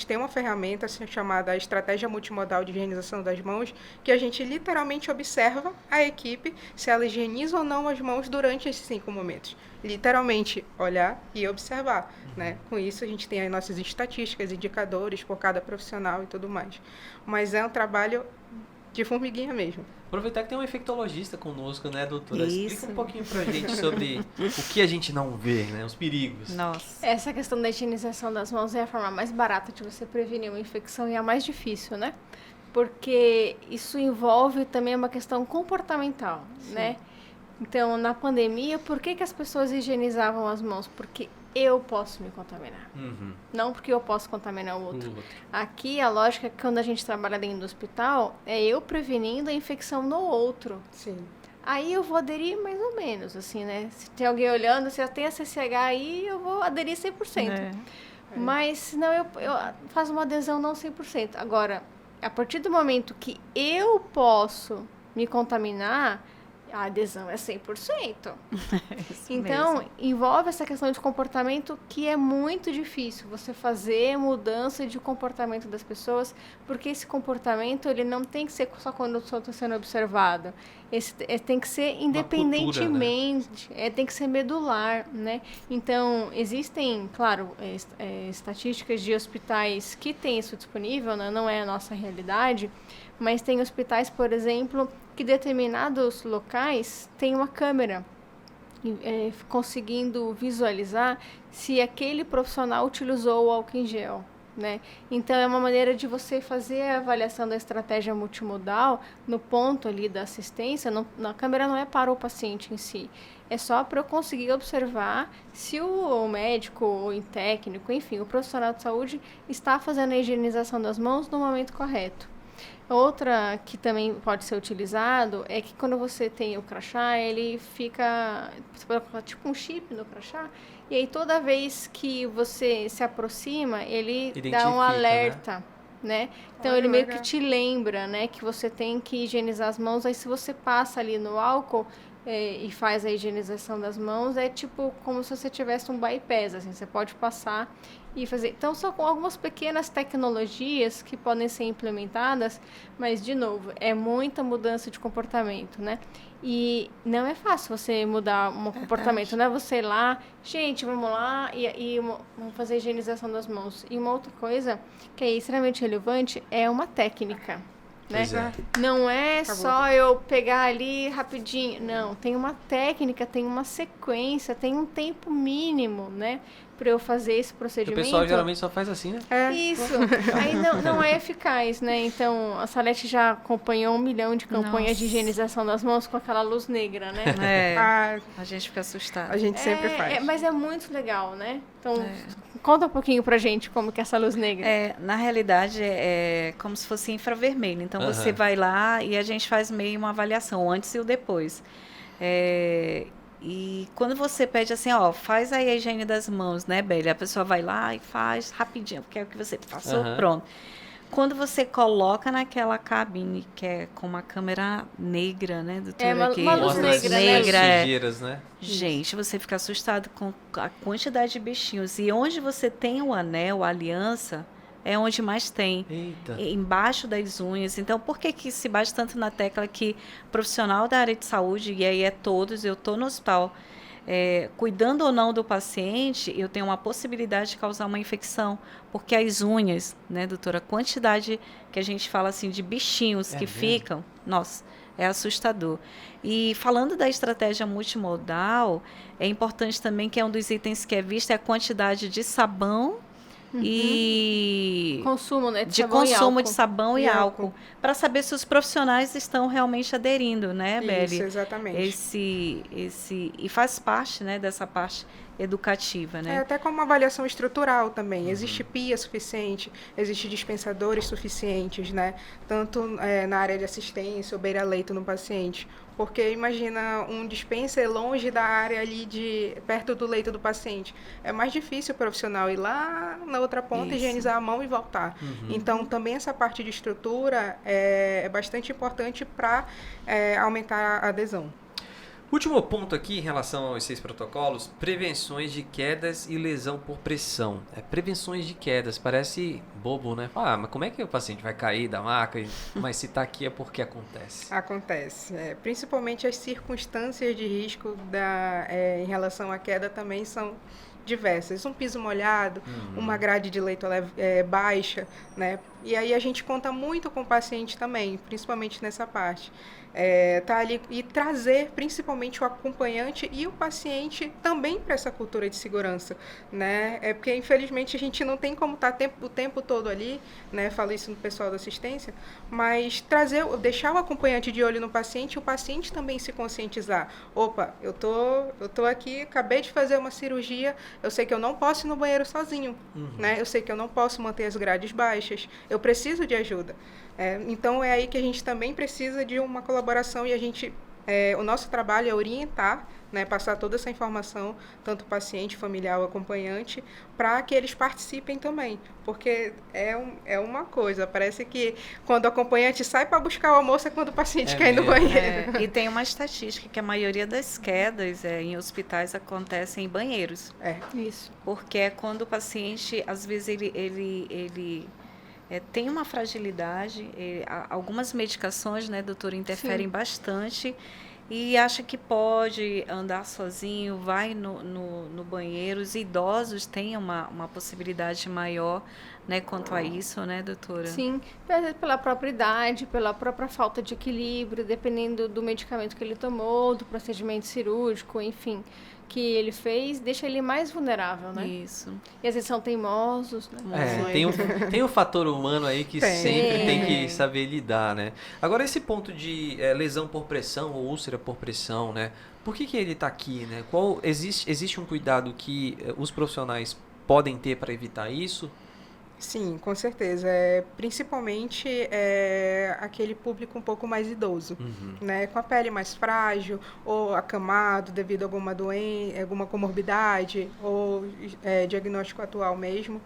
tem uma ferramenta chamada Estratégia Multimodal de Higienização das Mãos, que a gente literalmente observa a equipe se ela higieniza ou não as mãos durante esses 5 momentos. Literalmente olhar e observar. Né? Com isso a gente tem as nossas estatísticas, indicadores por cada profissional e tudo mais. Mas é um trabalho de formiguinha mesmo. Aproveitar que tem um infectologista conosco, né, doutora? Isso. Explica um pouquinho pra gente sobre o que a gente não vê, né? Os perigos. Nossa. Essa questão da higienização das mãos é a forma mais barata de você prevenir uma infecção e a mais difícil, né? Porque isso envolve também uma questão comportamental, né? Então, na pandemia, por que as pessoas higienizavam as mãos? Porque eu posso me contaminar. Não porque eu posso contaminar o outro. Aqui, a lógica é que quando a gente trabalha dentro do hospital, é eu prevenindo a infecção no outro. Sim. Aí eu vou aderir mais ou menos, assim, né? Se tem alguém olhando, se eu tenho a CCH aí, eu vou aderir 100%. Mas, senão eu faço uma adesão não 100%. Agora, a partir do momento que eu posso me contaminar, a adesão é 100%. Então, mesmo. envolve essa questão de comportamento que é muito difícil você fazer mudança de comportamento das pessoas, porque esse comportamento ele não tem que ser só quando eu estou sendo observado. Tem que ser independentemente, cultura, né? Tem que ser medular, né? Então, existem, claro, estatísticas de hospitais que têm isso disponível, né? Não é a nossa realidade, mas tem hospitais, por exemplo, que determinados locais têm uma câmera conseguindo visualizar se aquele profissional utilizou o álcool em gel, né? Então, é uma maneira de você fazer a avaliação da estratégia multimodal no ponto ali da assistência. A câmera não é para o paciente em si, é só para eu conseguir observar se o médico, o técnico, enfim, o profissional de saúde está fazendo a higienização das mãos no momento correto. Outra que também pode ser utilizado é que quando você tem o crachá, ele fica, você pode colocar tipo um chip no crachá, e aí toda vez que você se aproxima, ele dá um alerta, né? Então ele meio que te lembra, né, que você tem que higienizar as mãos. Aí se você passa ali no álcool e faz a higienização das mãos, é tipo como se você tivesse um bypass, assim, você pode passar e fazer. Então, são algumas pequenas tecnologias que podem ser implementadas, mas, de novo, é muita mudança de comportamento, né? E não é fácil você mudar um comportamento, né? Você ir lá, gente, vamos lá e vamos fazer a higienização das mãos. E uma outra coisa que é extremamente relevante é uma técnica, né? Não é só eu pegar ali rapidinho. Não, tem uma técnica, tem uma sequência, tem um tempo mínimo, né, para eu fazer esse procedimento. O pessoal geralmente só faz assim, né? Isso. Aí não é eficaz, né? Então, a Salete já acompanhou 1 milhão de campanhas de higienização das mãos com aquela luz negra, né? A gente fica assustada. A gente sempre faz. Mas é muito legal, né? Então, conta um pouquinho pra gente como que é essa luz negra. Na realidade, é como se fosse infravermelho. Então, você vai lá e a gente faz meio uma avaliação, o antes e o depois. E quando você pede assim, ó, faz aí a higiene das mãos, né, Beli? A pessoa vai lá e faz rapidinho, porque é o que você passou, pronto. Quando você coloca naquela cabine, que é com uma câmera negra, né, doutora? Uma luz negra, né? Gente, você fica assustado com a quantidade de bichinhos. E onde você tem o anel, a aliança, é onde mais tem. Eita. Embaixo das unhas. Então, por que se bate tanto na tecla que profissional da área de saúde, e aí eu estou no hospital, cuidando ou não do paciente, eu tenho uma possibilidade de causar uma infecção. Porque as unhas, né, doutora, a quantidade que a gente fala assim de bichinhos que ficam, nossa, é assustador. E falando da estratégia multimodal, é importante também que é um dos itens que é visto é a quantidade de sabão e Consumo, né? de Sabão e consumo álcool. de sabão e E álcool, para saber se os profissionais estão realmente aderindo, né, Isso, Beli? exatamente. E faz parte, né, dessa parte educativa, É né? até como uma avaliação estrutural também. Existe pia suficiente, existe dispensadores suficientes, né? Tanto na área de assistência ou beira-leito no paciente. Porque imagina um dispenser longe da área ali perto do leito do paciente. É mais difícil o profissional ir lá na outra ponta, Isso. higienizar a mão e voltar. Então, também essa parte de estrutura é bastante importante para aumentar a adesão. Último ponto aqui em relação aos 6 protocolos, prevenções de quedas e lesão por pressão. Prevenções de quedas, parece bobo, né? Mas como é que o paciente vai cair da maca? Mas se está aqui é porque acontece. Acontece. Principalmente as circunstâncias de risco em relação à queda também são diversas. Um piso molhado, uma grade de leito baixa, né? E aí a gente conta muito com o paciente também, principalmente nessa parte. Tá ali e trazer principalmente o acompanhante e o paciente também para essa cultura de segurança, né? Porque infelizmente a gente não tem como estar o tempo todo ali, né? Falo isso no pessoal da assistência, mas deixar o acompanhante de olho no paciente e o paciente também se conscientizar. Opa, eu tô aqui, acabei de fazer uma cirurgia, eu sei que eu não posso ir no banheiro sozinho, né? Eu sei que eu não posso manter as grades baixas, eu preciso de ajuda. Então é aí que a gente também precisa de uma colaboração e o nosso trabalho é orientar, né, passar toda essa informação, tanto o paciente, familiar, o acompanhante, para que eles participem também, porque é uma coisa, parece que quando o acompanhante sai para buscar o almoço é quando o paciente quer ir no banheiro. E tem uma estatística que a maioria das quedas em hospitais acontecem em banheiros. Isso. Porque é quando o paciente, às vezes, ele tem uma fragilidade, algumas medicações, né, doutora, interferem Sim. bastante e acha que pode andar sozinho, vai no banheiro. Os idosos têm uma possibilidade maior, né, quanto a isso, né, doutora? Sim, pela própria idade, pela própria falta de equilíbrio, dependendo do medicamento que ele tomou, do procedimento cirúrgico, enfim, que ele fez, deixa ele mais vulnerável, né? Isso. E às vezes são teimosos, né? Tem o fator humano aí que sempre tem que saber lidar, né? Agora, esse ponto de lesão por pressão ou úlcera por pressão, né? Por que ele está aqui, né? Existe um cuidado que os profissionais podem ter para evitar isso? Sim, com certeza. Principalmente aquele público um pouco mais idoso, né? Com a pele mais frágil, ou acamado devido a alguma doença, alguma comorbidade, ou diagnóstico atual mesmo,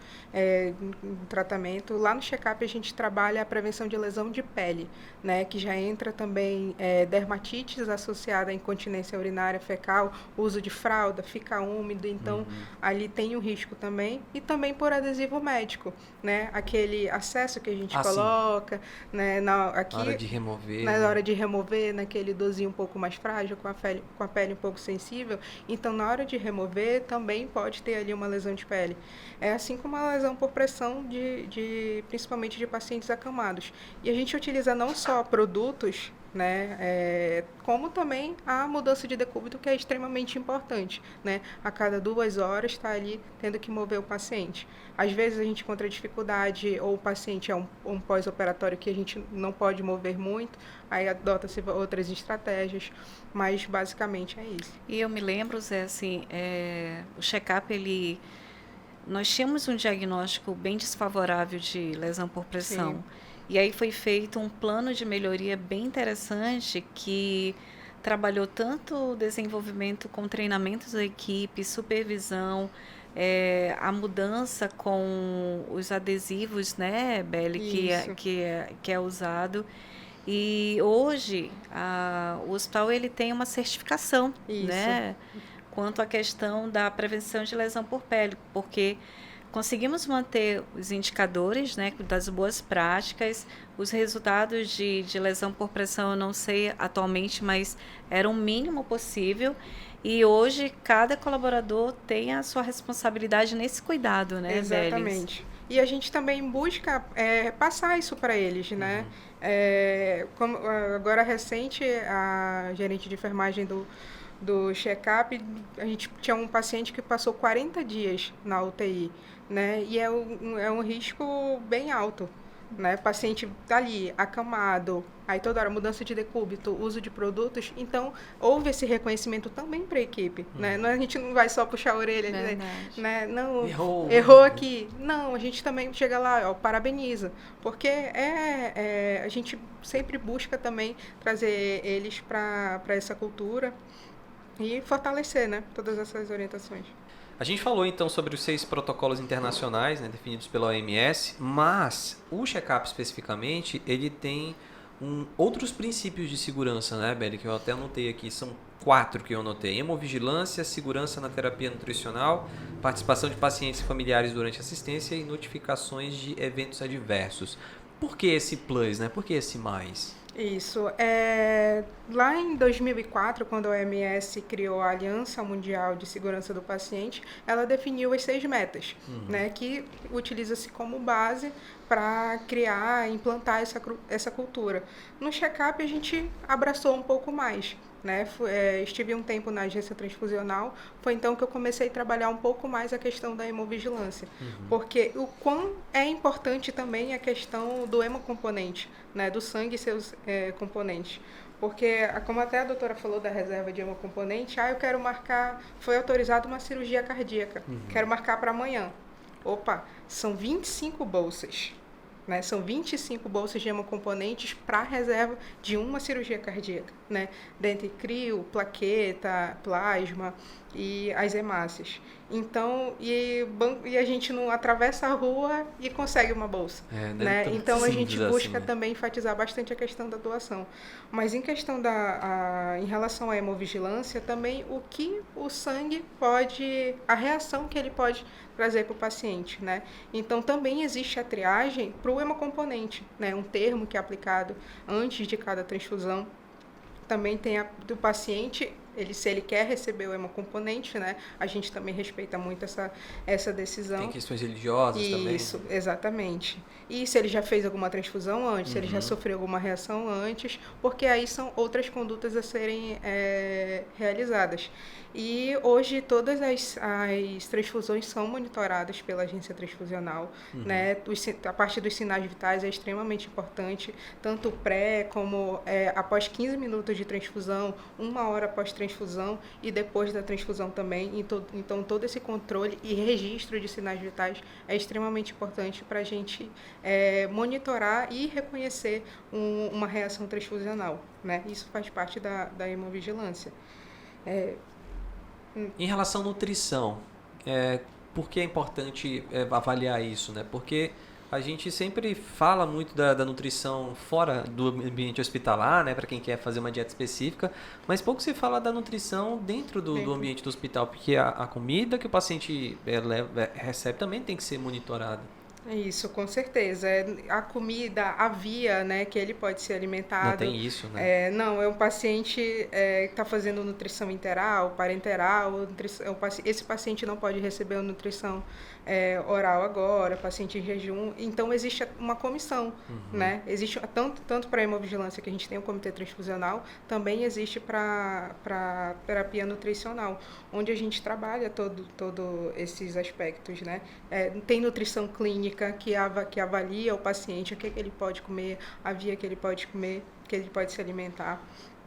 no tratamento. Lá no check-up a gente trabalha a prevenção de lesão de pele, né? Que já entra também dermatites associada à incontinência urinária fecal, uso de fralda, fica úmido, então ali tem um risco também, e também por adesivo médico. Né? Aquele acesso que a gente coloca, né? Na hora de remover. Na hora de remover, naquele idosinho um pouco mais frágil, com a pele um pouco sensível. Então, na hora de remover, também pode ter ali uma lesão de pele. Assim como a lesão por pressão, principalmente de pacientes acamados. E a gente utiliza não só produtos, né, como também a mudança de decúbito, que é extremamente importante, né? A cada 2 horas está ali tendo que mover o paciente. Às vezes a gente encontra dificuldade, ou o paciente é um pós-operatório que a gente não pode mover muito, aí adota-se outras estratégias, mas basicamente é isso. E eu me lembro, Zé, assim, o check-up, nós tínhamos um diagnóstico bem desfavorável de lesão por pressão. Sim. E aí foi feito um plano de melhoria bem interessante que trabalhou tanto o desenvolvimento com treinamentos da equipe, supervisão, a mudança com os adesivos, né, Beli, que é usado. E hoje o hospital ele tem uma certificação, né, quanto à questão da prevenção de lesão por pele, porque conseguimos manter os indicadores, né, das boas práticas, os resultados de lesão por pressão, eu não sei atualmente, mas era o mínimo possível. E hoje, cada colaborador tem a sua responsabilidade nesse cuidado, né, Exatamente. Deles. E a gente também busca passar isso para eles, né? Como agora recente, a gerente de enfermagem do check-up, a gente tinha um paciente que passou 40 dias na UTI, né? E é um risco bem alto, né? O paciente tá ali, acamado, aí toda hora mudança de decúbito, uso de produtos, então houve esse reconhecimento também para a equipe, né? A gente não vai só puxar a orelha, né? Não, errou aqui. Não, a gente também chega lá, ó, parabeniza, porque a gente sempre busca também trazer eles para essa cultura e fortalecer, né, todas essas orientações. A gente falou então sobre os 6 protocolos internacionais, né, definidos pela OMS, mas o check-up especificamente, ele tem outros princípios de segurança, né, Beli, que eu até anotei aqui, são 4 que eu anotei: hemovigilância, segurança na terapia nutricional, participação de pacientes e familiares durante assistência e notificações de eventos adversos. Por que esse plus, né? Por que esse mais? Isso. Lá em 2004, quando a OMS criou a Aliança Mundial de Segurança do Paciente, ela definiu as 6 metas, né, que utiliza-se como base para criar, implantar essa cultura. No check-up, a gente abraçou um pouco mais, né? Estive um tempo na agência transfusional, foi então que eu comecei a trabalhar um pouco mais a questão da hemovigilância, porque o quão é importante também a questão do hemocomponente, né, do sangue e seus componentes. Porque, como até a doutora falou da reserva de hemocomponente, eu quero marcar, foi autorizada uma cirurgia cardíaca, quero marcar para amanhã. Opa, são 25 bolsas. Né? São 25 bolsas de hemocomponentes para a reserva de uma cirurgia cardíaca, né? Dentre crio, plaqueta, plasma e as hemácias. Então, e a gente não atravessa a rua e consegue uma bolsa, né? Então, a gente busca também enfatizar bastante a questão da doação. Mas em questão em relação à hemovigilância, também o que o sangue pode, a reação que ele pode trazer para o paciente, né? Então, também existe a triagem para o hemocomponente, né? Um termo que é aplicado antes de cada transfusão. Também tem do paciente, se ele quer receber o hemocomponente, né? A gente também respeita muito essa decisão. Tem questões religiosas também. Isso, exatamente. E se ele já fez alguma transfusão antes, se ele já sofreu alguma reação antes, porque aí são outras condutas a serem realizadas. E hoje todas as transfusões são monitoradas pela agência transfusional, né? A parte dos sinais vitais é extremamente importante, tanto pré como após 15 minutos de transfusão, 1 hora após transfusão e depois da transfusão também. Então todo esse controle e registro de sinais vitais é extremamente importante para a gente monitorar e reconhecer uma reação transfusional, né? Isso faz parte da hemovigilância. Em relação à nutrição, por que é importante avaliar isso, né? Porque a gente sempre fala muito da nutrição fora do ambiente hospitalar, né? Para quem quer fazer uma dieta específica, mas pouco se fala da nutrição dentro do ambiente do hospital, porque a comida que o paciente recebe também tem que ser monitorada. Isso, com certeza. A comida, a via, né, que ele pode ser alimentado. Não tem isso, né? Não, é um paciente que está fazendo nutrição interal, parenteral. Esse paciente não pode receber nutrição oral agora, paciente em jejum. Então, existe uma comissão, né? Existe tanto para a hemovigilância, que a gente tem o comitê transfusional, também existe para terapia nutricional, onde a gente trabalha todos esses aspectos, né? Tem nutrição clínica, que avalia o paciente, o que ele pode comer, a via que ele pode comer, que ele pode se alimentar.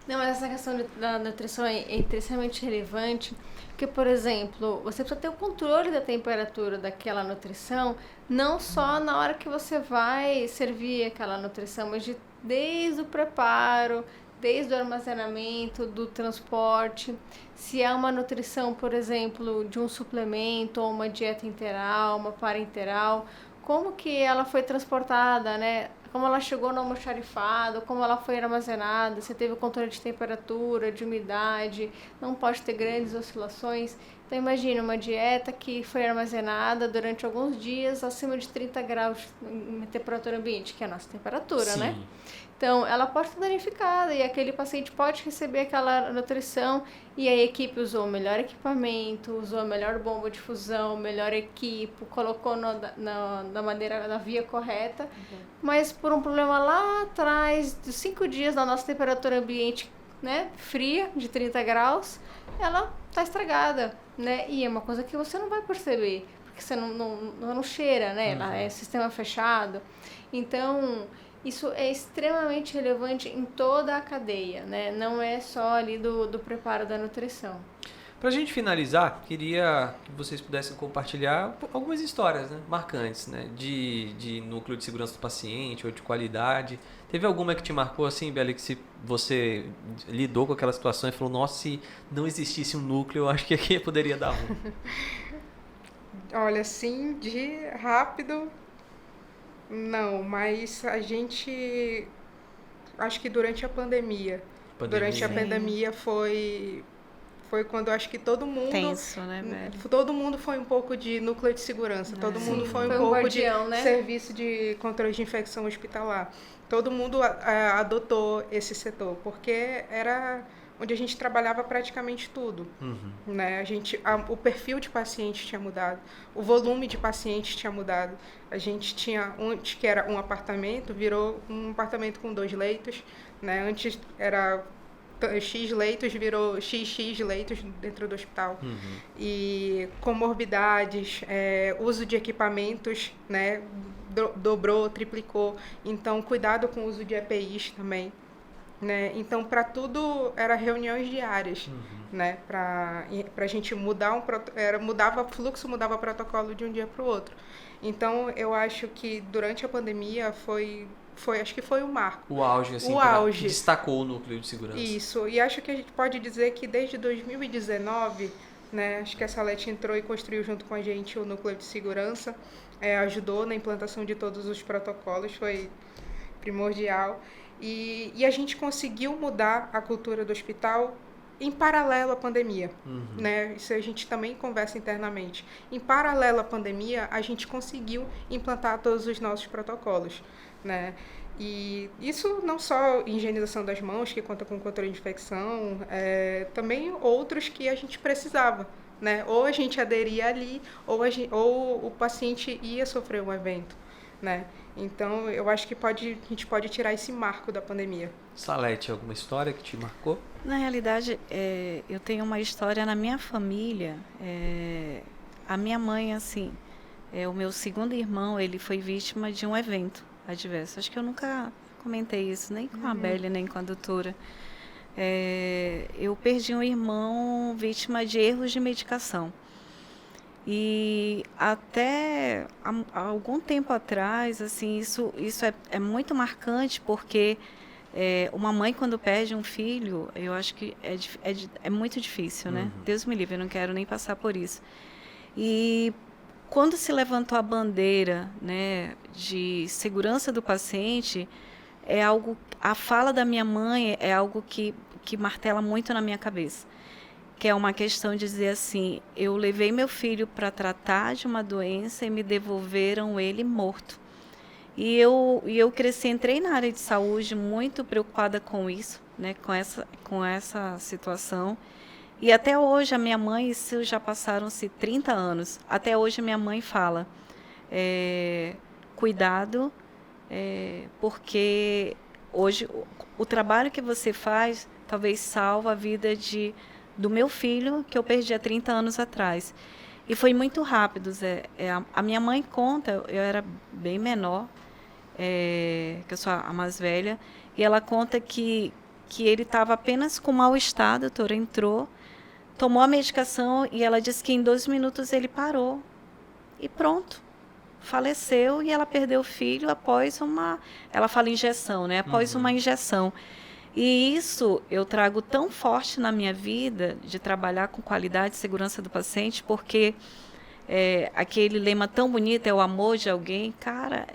Não, mas essa questão da nutrição é extremamente relevante, porque, por exemplo, você precisa ter o controle da temperatura daquela nutrição, não só na hora que você vai servir aquela nutrição, mas desde o preparo, desde o armazenamento, do transporte. Se é uma nutrição, por exemplo, de um suplemento, ou uma dieta interal, uma parenteral, como que ela foi transportada, né? Como ela chegou no almoxarifado, como ela foi armazenada, você teve o controle de temperatura, de umidade, não pode ter grandes oscilações. Então, imagina uma dieta que foi armazenada durante alguns dias acima de 30 graus em temperatura ambiente, que é a nossa temperatura, né? Então, ela pode ser danificada e aquele paciente pode receber aquela nutrição e a equipe usou o melhor equipamento, usou a melhor bomba de fusão, o melhor equipo, colocou na via correta, mas por um problema lá atrás, de 5 dias da nossa temperatura ambiente, né, fria, de 30 graus, ela tá estragada, né? E é uma coisa que você não vai perceber, porque você não cheira, né? Ela é sistema fechado. Então, isso é extremamente relevante em toda a cadeia, né? Não é só ali do preparo da nutrição. Pra gente finalizar, queria que vocês pudessem compartilhar algumas histórias, né, marcantes, né, de núcleo de segurança do paciente ou de qualidade. Teve alguma que te marcou assim, Beli, que se você lidou com aquela situação e falou, nossa, se não existisse um núcleo, eu acho que aqui poderia dar ruim. Olha, assim, de rápido, não, mas a gente, acho que durante a pandemia foi quando eu acho que todo mundo... Tenso, né, velho? Todo mundo foi um pouco de núcleo de segurança, todo mundo foi um Foi um pouco guardião, de né? serviço de controle de infecção hospitalar. Todo mundo adotou esse setor, porque era onde a gente trabalhava praticamente tudo. Né? O perfil de pacientes tinha mudado, o volume de pacientes tinha mudado. A gente tinha, antes que era um apartamento, virou um apartamento com 2 leitos. Né? Antes era... X leitos virou XX leitos dentro do hospital. E comorbidades, uso de equipamentos, né, dobrou, triplicou. Então, cuidado com o uso de EPIs também. Né? Então, para tudo, era reuniões diárias. Né? Para a gente mudar mudava fluxo, mudava protocolo de um dia para o outro. Então, eu acho que durante a pandemia acho que foi o marco. O auge, assim, que destacou o núcleo de segurança. Isso, e acho que a gente pode dizer que desde 2019, né, acho que a Salete entrou e construiu junto com a gente o núcleo de segurança, ajudou na implantação de todos os protocolos, foi primordial. E a gente conseguiu mudar a cultura do hospital em paralelo à pandemia, né? Isso a gente também conversa internamente. Em paralelo à pandemia, a gente conseguiu implantar todos os nossos protocolos, né? E isso não só higienização das mãos, que conta com controle de infecção, também outros que a gente precisava, né? Ou a gente aderia ali, ou o paciente ia sofrer um evento, né? Então, eu acho que a gente pode tirar esse marco da pandemia. Salete, alguma história que te marcou? Na realidade, eu tenho uma história na minha família. A minha mãe, assim, o meu segundo irmão, ele foi vítima de um evento adverso. Acho que eu nunca comentei isso, nem com a Bélia, nem com a doutora. Eu perdi um irmão vítima de erros de medicação. E até há algum tempo atrás, assim, isso é muito marcante, porque uma mãe, quando perde um filho, eu acho que é muito difícil, né? Deus me livre, eu não quero nem passar por isso. E quando se levantou a bandeira, né, de segurança do paciente, a fala da minha mãe é algo que martela muito na minha cabeça. Que é uma questão de dizer assim, eu levei meu filho para tratar de uma doença e me devolveram ele morto. E eu cresci, entrei na área de saúde muito preocupada com isso, né, com essa situação. E até hoje a minha mãe, isso já passaram-se 30 anos, até hoje a minha mãe fala, cuidado, porque hoje o trabalho que você faz talvez salva a vida do meu filho, que eu perdi há 30 anos atrás. E foi muito rápido, Zé. A minha mãe conta, eu era bem menor, que eu sou a mais velha, e ela conta que ele estava apenas com mal-estar, a doutora entrou, tomou a medicação e ela disse que em 2 minutos ele parou. E pronto. Faleceu e ela perdeu o filho após ela fala injeção, né? Após uma injeção. E isso eu trago tão forte na minha vida, de trabalhar com qualidade e segurança do paciente, porque aquele lema tão bonito, é o amor de alguém, cara,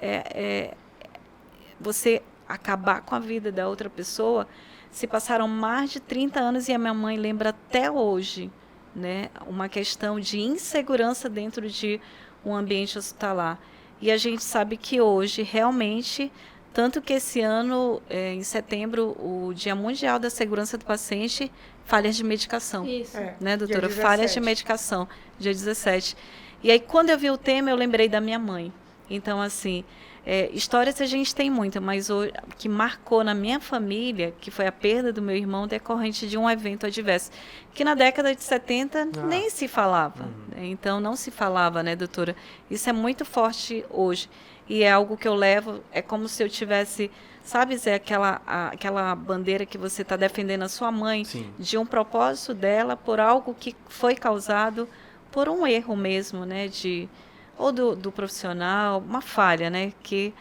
você acabar com a vida da outra pessoa. Se passaram mais de 30 anos e a minha mãe lembra até hoje, né, uma questão de insegurança dentro de um ambiente hospitalar. E a gente sabe que hoje, realmente, tanto que esse ano, em setembro, o Dia Mundial da Segurança do Paciente, falhas de medicação. Isso. Né, doutora? Dia 17. Falhas de medicação, dia 17. E aí, quando eu vi o tema, eu lembrei da minha mãe. Então, assim, Histórias a gente tem muita, mas o que marcou na minha família, que foi a perda do meu irmão decorrente de um evento adverso, que na década de 70 nem se falava. Então, não se falava, né, doutora? Isso é muito forte hoje. E é algo que eu levo, é como se eu tivesse, sabe, Zé, aquela bandeira que você está defendendo a sua mãe, Sim. de um propósito dela por algo que foi causado por um erro mesmo, né, ou do profissional, uma falha, né, que,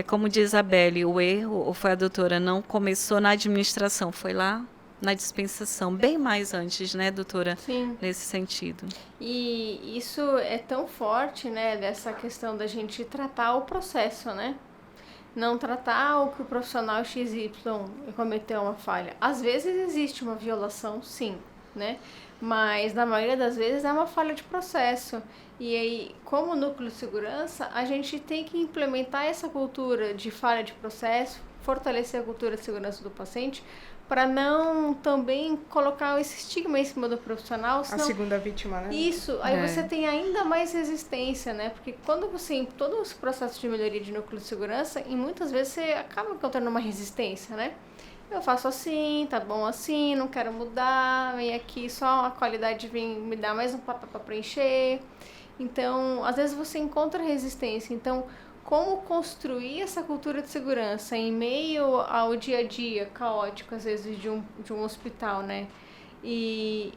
como diz Isabelle, o erro, ou foi a doutora, não começou na administração, foi lá na dispensação, bem mais antes, né, doutora? Sim. Nesse sentido. E isso é tão forte, né, dessa questão da gente tratar o processo, né? Não tratar o que o profissional XY cometeu uma falha. Às vezes existe uma violação, sim, né? Mas na maioria das vezes é uma falha de processo. E aí, como núcleo de segurança, a gente tem que implementar essa cultura de falha de processo, fortalecer a cultura de segurança do paciente, para não também colocar esse estigma em cima do profissional. Senão, A segunda vítima, né? isso, aí você tem ainda mais resistência, né? Porque quando você, em todo esse processo de melhoria de núcleo de segurança, e muitas vezes você acaba encontrando uma resistência, né? Eu faço assim, tá bom assim, não quero mudar, vem aqui só a qualidade vem me dar mais um papel para preencher. Então, às vezes você encontra resistência. Então, como construir essa cultura de segurança em meio ao dia a dia caótico, às vezes, de um hospital, né? E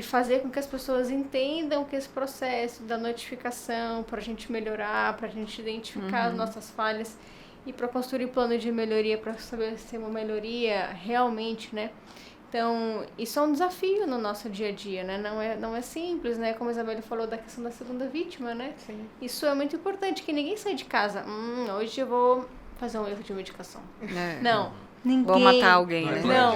fazer com que as pessoas entendam que esse processo da notificação para a gente melhorar, para a gente identificar as nossas falhas e para construir plano de melhoria, para saber se é uma melhoria realmente, né? Então, isso é um desafio no nosso dia a dia, né? Não é simples, né? Como a Isabelle falou da questão da segunda vítima, né? Sim. Isso é muito importante, que ninguém sai de casa. Hoje eu vou fazer um erro de medicação. Não, ninguém... Vou matar alguém, né? Não,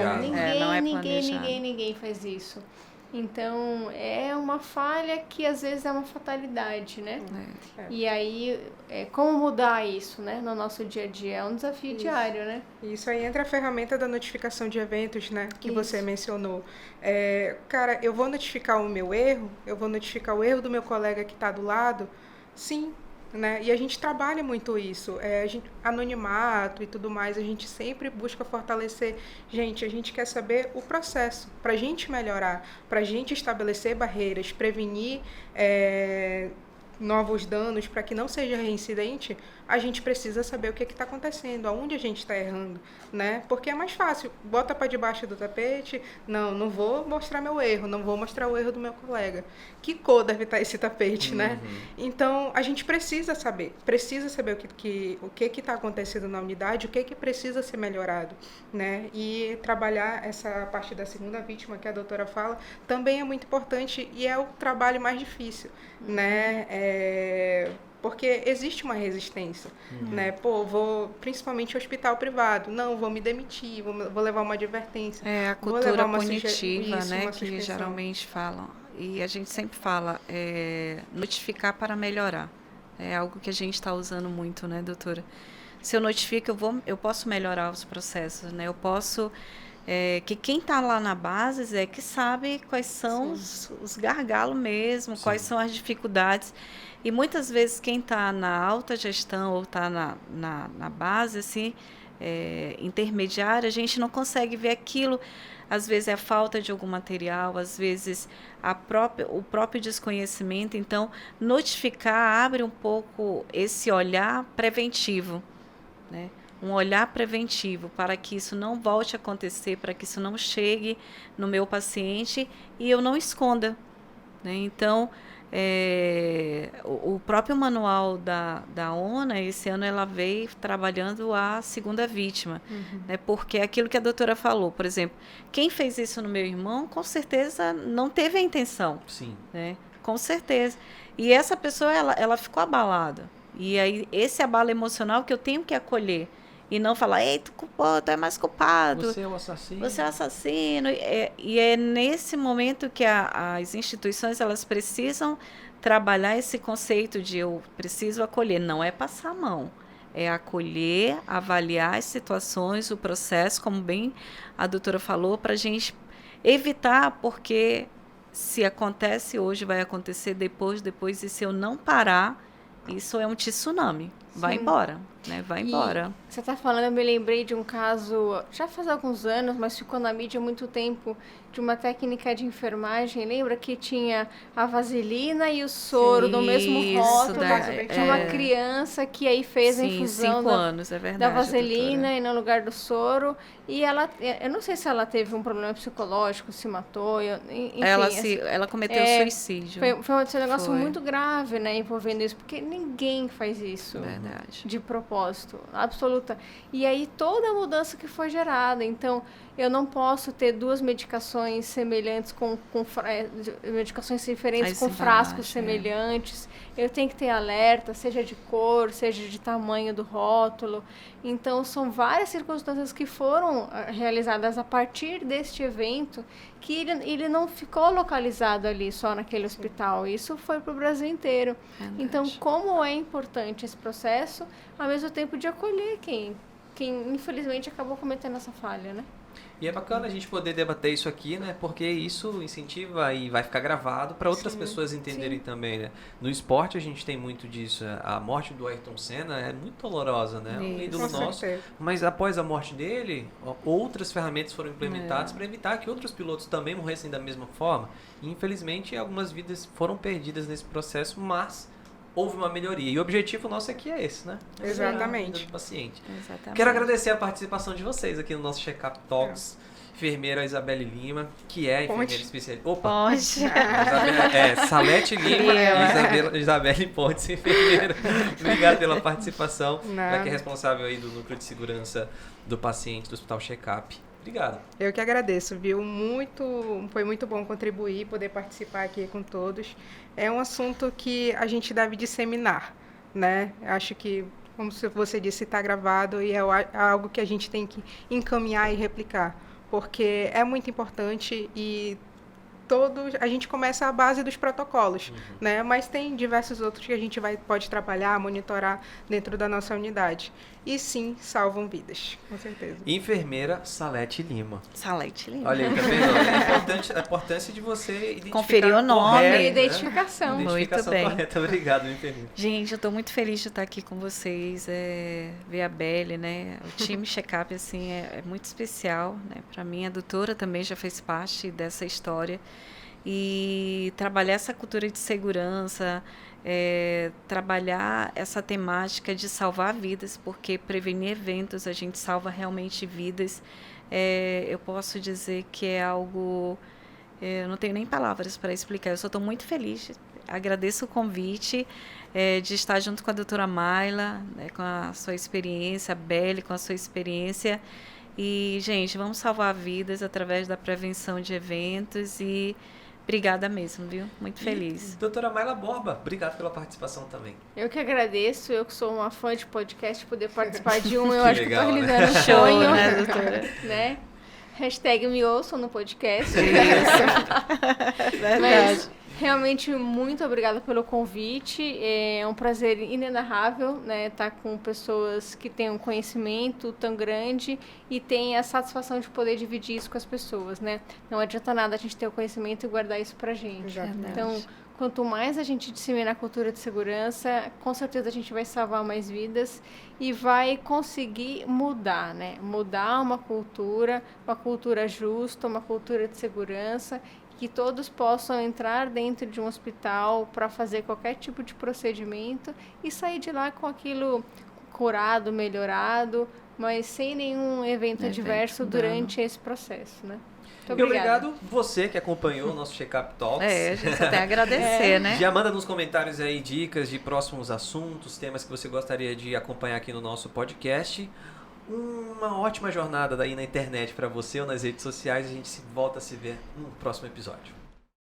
não é ninguém faz isso. Então, é uma falha que às vezes é uma fatalidade, né? E aí, como mudar isso, né? No nosso dia a dia? É um desafio diário, né? Isso aí entra a ferramenta da notificação de eventos, né? Que Isso. você mencionou. Cara, eu vou notificar o meu erro, eu vou notificar o erro do meu colega que está do lado? Sim. Né? E a gente trabalha muito isso, anonimato e tudo mais, a gente sempre busca fortalecer. Gente, a gente quer saber o processo, para a gente melhorar, para a gente estabelecer barreiras, prevenir novos danos, para que não seja reincidente, a gente precisa saber o que está acontecendo, aonde a gente está errando, né? Porque é mais fácil, bota para debaixo do tapete, não vou mostrar meu erro, não vou mostrar o erro do meu colega. Que cor deve estar esse tapete, né? Então, a gente precisa saber o que está acontecendo na unidade, o que precisa ser melhorado, né? E trabalhar essa parte da segunda vítima que a doutora fala, também é muito importante e é o trabalho mais difícil, né? Porque existe uma resistência, né? Principalmente hospital privado, vou me demitir, vou levar uma advertência. A cultura punitiva, né, que suspensão. geralmente falam. E a gente sempre fala, notificar para melhorar. É algo que a gente está usando muito, né, doutora? Se eu notifico, eu posso melhorar os processos, né? Eu posso... que quem está lá na base é que sabe quais são os gargalos mesmo, quais são as dificuldades. E muitas vezes quem está na alta gestão ou está na base, assim, intermediária, a gente não consegue ver aquilo. Às vezes é a falta de algum material, às vezes o próprio desconhecimento. Então, notificar abre um pouco esse olhar preventivo, né? Um olhar preventivo para que isso não volte a acontecer, para que isso não chegue no meu paciente e eu não esconda, né? Então, o próprio manual da ONA, esse ano ela veio trabalhando a segunda vítima, né? Porque aquilo que a doutora falou, por exemplo, quem fez isso no meu irmão, com certeza não teve a intenção. Sim. Né? Com certeza. E essa pessoa, ela ficou abalada. E aí, esse abalo emocional que eu tenho que acolher. E não falar, ei, tu é mais culpado. Você é o assassino. Você é o assassino. E é nesse momento que as instituições elas precisam trabalhar esse conceito de eu preciso acolher. Não é passar a mão. É acolher, avaliar as situações, o processo, como bem a doutora falou, para a gente evitar, porque se acontece hoje, vai acontecer depois, e se eu não parar, isso é um tsunami. vai embora, né? Vai embora. Você tá falando, eu me lembrei de um caso, já faz alguns anos, mas ficou na mídia há muito tempo, de uma técnica de enfermagem. Lembra que tinha a vaselina e o soro no mesmo rótulo? Tinha uma criança que aí fez a infusão 5 anos, é verdade, da vaselina doutora. e no lugar do soro. E ela, eu não sei se ela teve um problema psicológico, se matou, enfim. Ela cometeu suicídio. Foi um negócio muito grave, né, envolvendo isso, porque ninguém faz isso. Verdade. De propósito, absoluta. E aí toda a mudança que foi gerada. Então, eu não posso ter 2 medicações semelhantes medicações diferentes com frascos semelhantes. Eu tenho que ter alerta, seja de cor, seja de tamanho do rótulo. Então, são várias circunstâncias que foram realizadas a partir deste evento, que ele não ficou localizado ali só naquele hospital. Isso foi para o Brasil inteiro. Verdade. Então, como é importante esse processo, ao mesmo tempo de acolher quem infelizmente acabou cometendo essa falha, né? E é bacana a gente poder debater isso aqui, né? Porque isso incentiva e vai ficar gravado para outras pessoas entenderem também, né? No esporte a gente tem muito disso. A morte do Ayrton Senna é muito dolorosa, né? Um ídolo nosso. Mas após a morte dele, outras ferramentas foram implementadas para evitar que outros pilotos também morressem da mesma forma. E, infelizmente, algumas vidas foram perdidas nesse processo, mas houve uma melhoria. E o objetivo nosso aqui é esse, né? Exatamente. Do paciente. Exatamente. Quero agradecer a participação de vocês aqui no nosso Check-up Talks. Enfermeira Isabelle Lima, que é enfermeira especialista. Opa! Ponte. Salete Lima e Isabelle Pontes, enfermeira. Obrigado pela participação. Ela que é responsável aí do núcleo de segurança do paciente do Hospital Check-up. Obrigado. Eu que agradeço, viu? Foi muito bom contribuir, poder participar aqui com todos. É um assunto que a gente deve disseminar, né? Acho que, como você disse, está gravado e é algo que a gente tem que encaminhar e replicar, porque é muito importante e a gente começa à base dos protocolos, né? Mas tem diversos outros que a gente pode trabalhar, monitorar dentro da nossa unidade. E sim, salvam vidas, com certeza. Enfermeira Salete Lima. Salete Lima. Olha aí, tá vendo? A importância de você identificar conferir o nome. Correto, Identificação. Né? Identificação muito bem. correta. Obrigado, enfermeira. Gente, eu estou muito feliz de estar aqui com vocês, ver a Belle, né? O time Check-up, assim, é muito especial, né? Para mim, a doutora também já fez parte dessa história. E trabalhar essa cultura de segurança, trabalhar essa temática de salvar vidas, porque prevenir eventos, a gente salva realmente vidas. Eu posso dizer que é algo... eu não tenho nem palavras para explicar, eu só estou muito feliz. Agradeço o convite de estar junto com a doutora Mayla, né, com a sua experiência, a Belle com a sua experiência. E, gente, vamos salvar vidas através da prevenção de eventos e... Obrigada mesmo, viu? Muito feliz. Doutora Mayla Borba, obrigado pela participação também. Eu que agradeço, eu que sou uma fã de podcast, poder participar de um, eu acho legal, que estou realizando um Show, sonho. né, doutora? Né? Hashtag me ouçam no podcast. Verdade. Mas, realmente, muito obrigada pelo convite. É um prazer inenarrável, né, estar com pessoas que têm um conhecimento tão grande e têm a satisfação de poder dividir isso com as pessoas, né? Não adianta nada a gente ter o conhecimento e guardar isso pra gente. Exatamente. Então, quanto mais a gente disseminar a cultura de segurança, com certeza a gente vai salvar mais vidas e vai conseguir mudar, né? Mudar uma cultura justa, uma cultura de segurança, que todos possam entrar dentro de um hospital para fazer qualquer tipo de procedimento e sair de lá com aquilo curado, melhorado, mas sem nenhum evento adverso durante esse processo, né? Muito obrigado você que acompanhou o nosso Check-up Talks. A gente só tem a agradecer, né? Já manda nos comentários aí dicas de próximos assuntos, temas que você gostaria de acompanhar aqui no nosso podcast. Uma ótima jornada daí na internet para você ou nas redes sociais. A gente volta a se ver no próximo episódio.